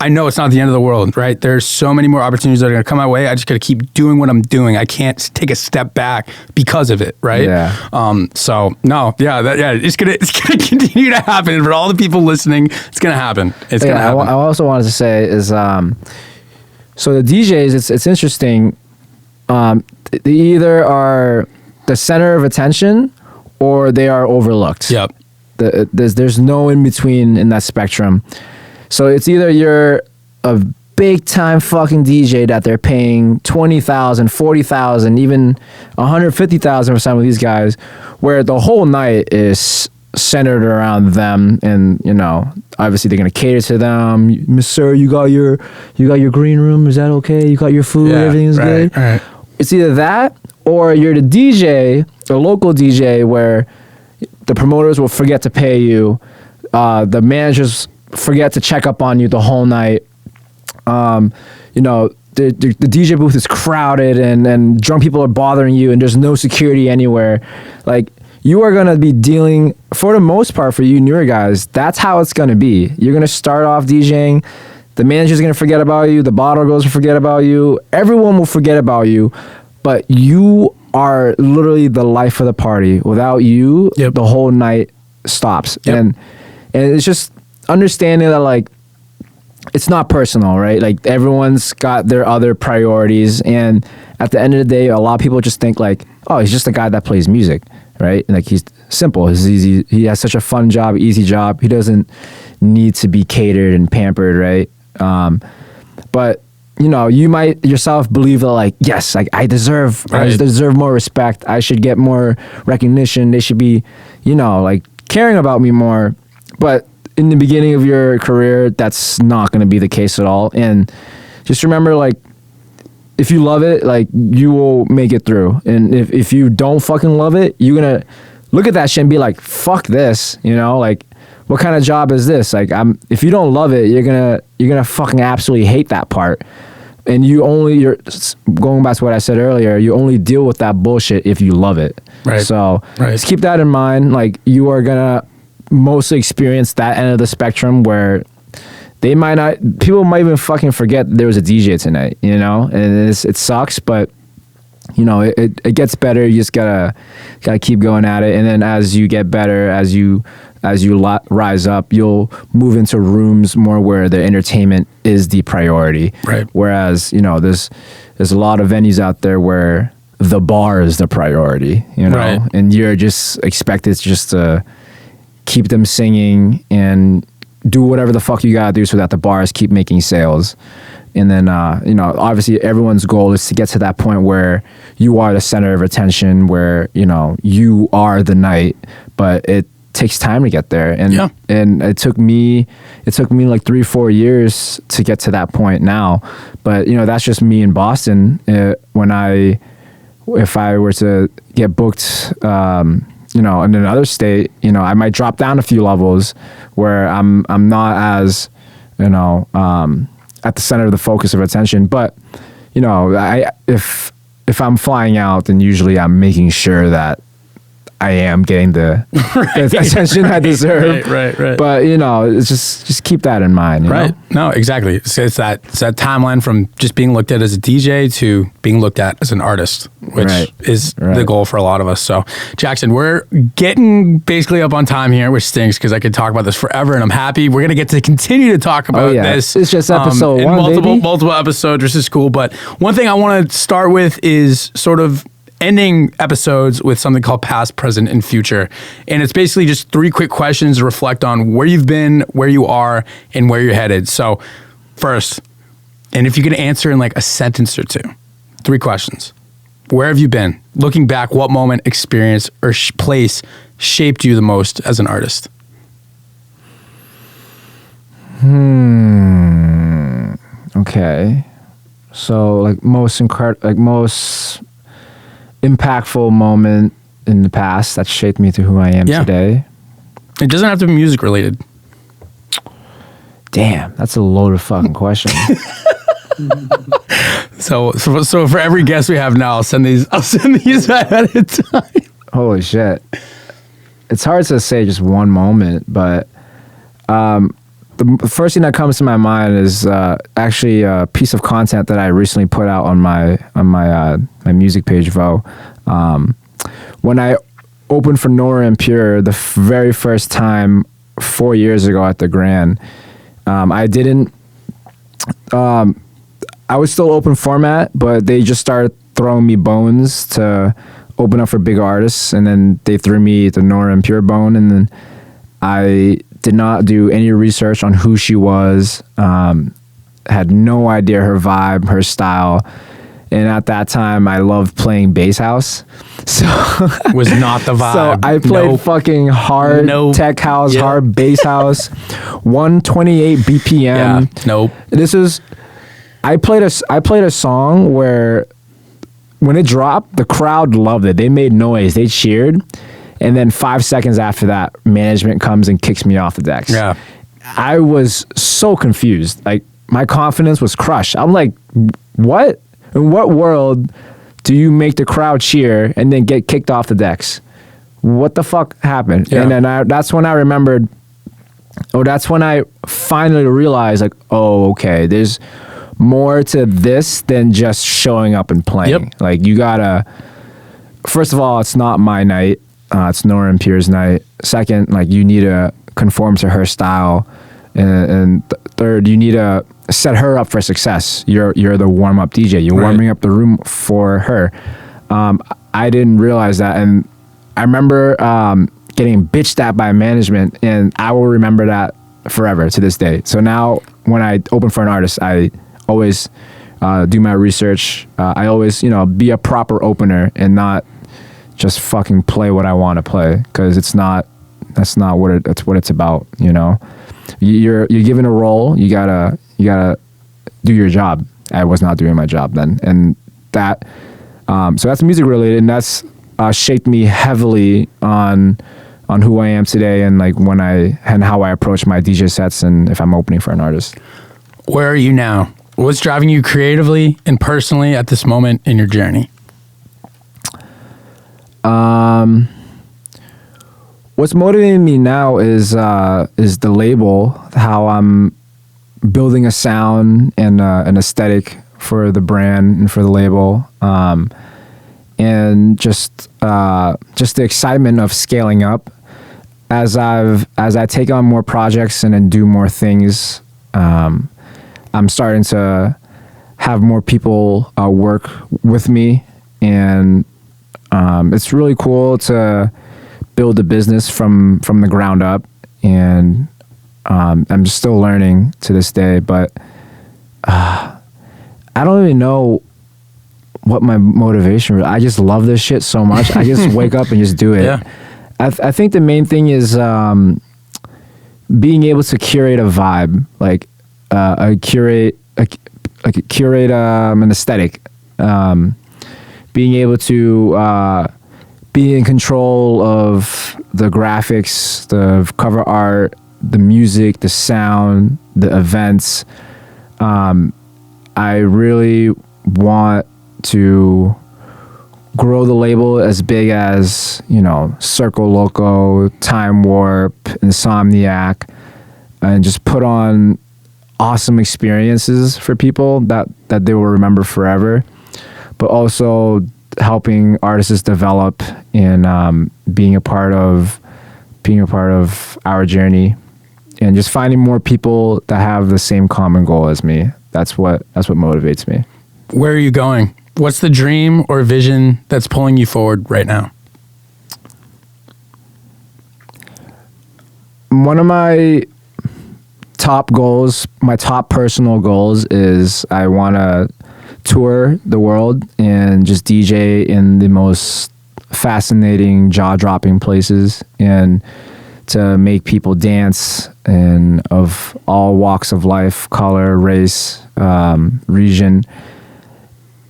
I know it's not the end of the world, right? There's so many more opportunities that are gonna come my way. I just gotta keep doing what I'm doing. I can't take a step back because of it, right? Yeah. So no, it's gonna continue to happen. For all the people listening, it's gonna happen. It's gonna happen. I also wanted to say is, so the DJs, it's interesting. They either are the center of attention or they are overlooked. Yep. There's no in between in that spectrum. So it's either you're a big time fucking DJ that they're paying $20,000, $40,000, even $150,000 for some of these guys, where the whole night is centered around them, and obviously they're gonna cater to them. Miss Sir, you got your green room, is that okay? You got your food, everything's good. Right. It's either that or you're the DJ, the local DJ, where the promoters will forget to pay you, the managers forget to check up on you the whole night. The DJ booth is crowded, and drunk people are bothering you, and there's no security anywhere. Like, you are going to be dealing, for the most part, for you newer guys, that's how it's going to be. You're going to start off DJing, the manager's going to forget about you, the bottle girls will forget about you, everyone will forget about you, but you are literally the life of the party. Without you, the whole night stops. Yep. And it's just understanding that, like, it's not personal, right? Like, everyone's got their other priorities, and at the end of the day, a lot of people just think like, oh, he's just a guy that plays music, right? And like, he's simple, he's easy, he has such a fun job, easy job, he doesn't need to be catered and pampered, right? But you might yourself believe that, like, yes, like I deserve more respect, I should get more recognition, they should be, like, caring about me more. But in the beginning of your career, that's not going to be the case at all. And just remember, like, if you love it, like, you will make it through. And if you don't fucking love it, you're going to look at that shit and be like, fuck this, like, what kind of job is this? Like, if you don't love it, you're gonna fucking absolutely hate that part. And you're going back to what I said earlier, you only deal with that bullshit if you love it. Right. So just keep that in mind. Like, you are gonna mostly experience that end of the spectrum where people might even fucking forget there was a DJ tonight, and it sucks, but it gets better. You just gotta keep going at it. And then as you get better, as you rise up, you'll move into rooms more where the entertainment is the priority. Right. Whereas, there's a lot of venues out there where the bar is the priority, right. And you're just expected just to keep them singing and do whatever the fuck you gotta do so that the bars keep making sales. And then, obviously everyone's goal is to get to that point where you are the center of attention, where, you are the night, but it takes time to get there, and Yeah. and it took me like 3-4 years to get to that point now. But that's just me in Boston. If I were to get booked, in another state, I might drop down a few levels where I'm not as, at the center of the focus of attention. But, if I'm flying out, then usually I'm making sure that I am getting the attention I deserve. Right. But it's just keep that in mind. Right. No, exactly. It's that timeline from just being looked at as a DJ to being looked at as an artist, which is the goal for a lot of us. So, Jackson, we're getting basically up on time here, which stinks because I could talk about this forever, and I'm happy we're gonna get to continue to talk about this. It's just episode in one, multiple episodes, which is cool. But one thing I want to start with is sort of ending episodes with something called past, present, and future. And it's basically just 3 quick questions to reflect on where you've been, where you are, and where you're headed. So first, and if you could answer in like a sentence or 2, 3 questions. Where have you been? Looking back, what moment, experience, or place shaped you the most as an artist? Okay. So like most impactful moment in the past that shaped me to who I am today. It doesn't have to be music related. Damn, that's a loaded fucking question. So for every guest we have now, I'll send these ahead of time. Holy shit. It's hard to say just one moment, but the first thing that comes to my mind is actually a piece of content that I recently put out on my music page, VO. When I opened for Nora and Pure the very first time 4 years ago at the Grand, I was still open format, but they just started throwing me bones to open up for big artists, and then they threw me the Nora and Pure bone, and then I did not do any research on who she was, had no idea her vibe, her style. And at that time, I loved playing bass house. So was not the vibe. So I played fucking hard tech house, hard bass house, 128 BPM. Yeah. Nope. I played a song where when it dropped, the crowd loved it. They made noise. They cheered. And then 5 seconds after that, management comes and kicks me off the decks. Yeah. I was so confused. Like, my confidence was crushed. I'm like, what? In what world do you make the crowd cheer and then get kicked off the decks? What the fuck happened? Yeah. And then that's when I remembered, that's when I finally realized, like, oh, okay, there's more to this than just showing up and playing. Yep. Like, you gotta, first of all, it's not my night. It's Nora and Pierre's night. Second, like, you need to conform to her style. And third, you need to set her up for success. You're the warm-up DJ. You're warming up the room for her. I didn't realize that. And I remember getting bitched at by management, and I will remember that forever to this day. So now when I open for an artist, I always do my research. I always, be a proper opener and not just fucking play what I want to play, because that's not what it's about. You're given a role. You gotta do your job. I was not doing my job then, and that so that's music related, and that's shaped me heavily on who I am today, and like and how I approach my DJ sets, and if I'm opening for an artist. Where are you now? What's driving you creatively and personally at this moment in your journey? What's motivating me now is the label, how I'm building a sound and an aesthetic for the brand and for the label, and just the excitement of scaling up as I take on more projects and then do more things. I'm starting to have more people work with me, and it's really cool to build a business from the ground up, and I'm just still learning to this day, but I don't even know what my motivation was. I just love this shit so much. I just wake up and just do it. Yeah. I think the main thing is being able to curate a vibe, like curate an aesthetic. Being able to be in control of the graphics, the cover art, the music, the sound, the events. I really want to grow the label as big as, Circle Loco, Time Warp, Insomniac, and just put on awesome experiences for people that they will remember forever, but also helping artists develop and being a part of our journey, and just finding more people that have the same common goal as me. That's what motivates me. Where are you going? What's the dream or vision that's pulling you forward right now? One of my top goals, my top personal goals, is I want to tour the world and just DJ in the most fascinating, jaw-dropping places, and to make people dance, and of all walks of life, color, race, region,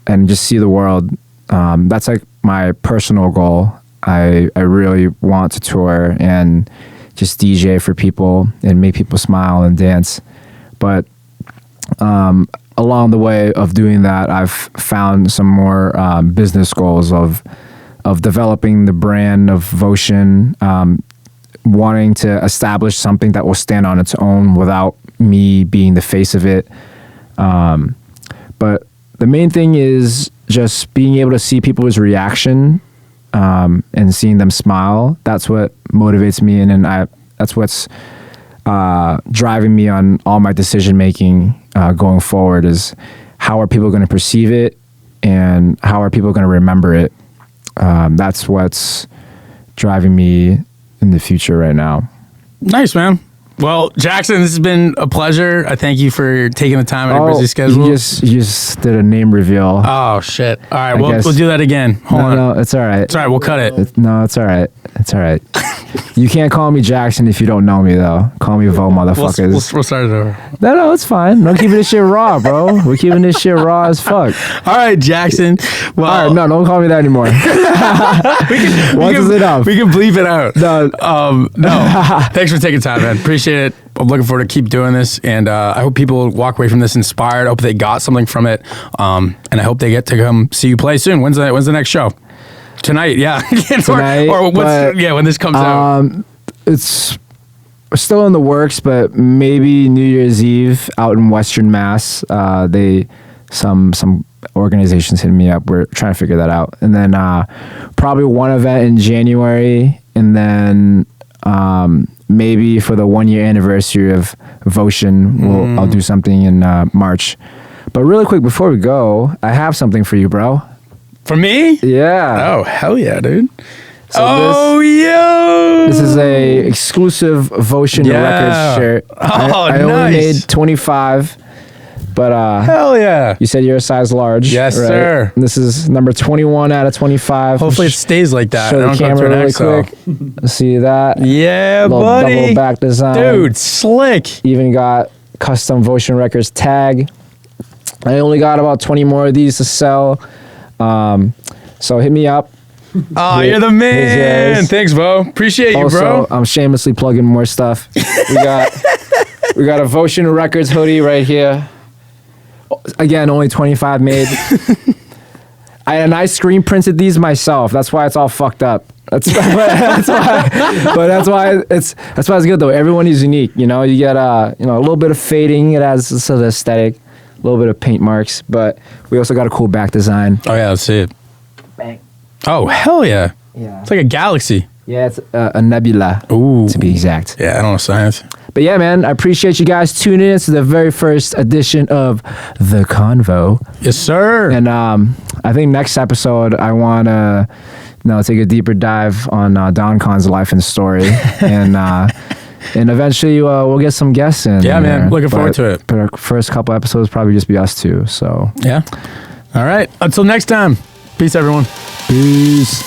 and just see the world. That's like my personal goal. I really want to tour and just DJ for people and make people smile and dance. But along the way of doing that, I've found some more business goals of developing the brand of Votion, wanting to establish something that will stand on its own without me being the face of it. But the main thing is just being able to see people's reaction and seeing them smile. That's what motivates me, and then that's what's driving me on all my decision making going forward, is how are people going to perceive it and how are people going to remember it. That's what's driving me in the future right now. Nice, man. Well, Jackson, this has been a pleasure. I thank you for taking the time out of your busy schedule. You just did a name reveal. Oh, shit. All right, we'll do that again. Hold on. No, it's all right. It's all right. We'll cut it. It's all right. It's all right. You can't call me Jackson if you don't know me, though. Call me VO, motherfuckers. We'll start it over. No, it's fine. No, keeping this shit raw, bro. We're keeping this shit raw as fuck. All right, Jackson. Well, all right, no, don't call me that anymore. Once is enough. We can bleep it out. No. Thanks for taking time, man. Appreciate it. I'm looking forward to keep doing this, and I hope people walk away from this inspired. I hope they got something from it, and I hope they get to come see you play soon. When's the next show? Tonight, yeah. Tonight, when this comes out. It's still in the works, but maybe New Year's Eve out in Western Mass. Some organizations hitting me up. We're trying to figure that out, and then probably one event in January, and then maybe for the 1 year anniversary of Votion, I'll do something in March. But really quick before we go, I have something for you, bro. For me? Yeah. Oh, hell yeah, dude. So yo! This is a exclusive Votion Records shirt. I only made 25, but hell yeah! You said you're a size large. Yes, right? sir. This is number 21 out of 25. Hopefully it stays like that. Show the camera really quick. See that? Yeah, little buddy. Double back design. Dude, slick. Even got custom Votion Records tag. I only got about 20 more of these to sell. So hit me up. Oh, you're the man. Thanks, Bo. Appreciate you, bro. I'm shamelessly plugging more stuff. We got a Votion Records hoodie right here. Again, only 25 made. I screen printed these myself. That's why it's all fucked up. That's why it's good though. Everyone is unique. You get a little bit of fading. It has this sort of aesthetic, a little bit of paint marks, but we also got a cool back design. Oh yeah, let's see it. Bang. Oh hell yeah. Yeah. It's like a galaxy. Yeah, it's a nebula. Ooh. To be exact. Yeah, I don't know science. But yeah, man, I appreciate you guys tuning in to the very first edition of the KonVO. Yes, sir. And I think next episode I want to take a deeper dive on Don Con's life and story, and eventually we'll get some guests in. Yeah, man, looking forward to it. But our first couple episodes probably just be us two. So yeah. All right. Until next time. Peace, everyone. Peace.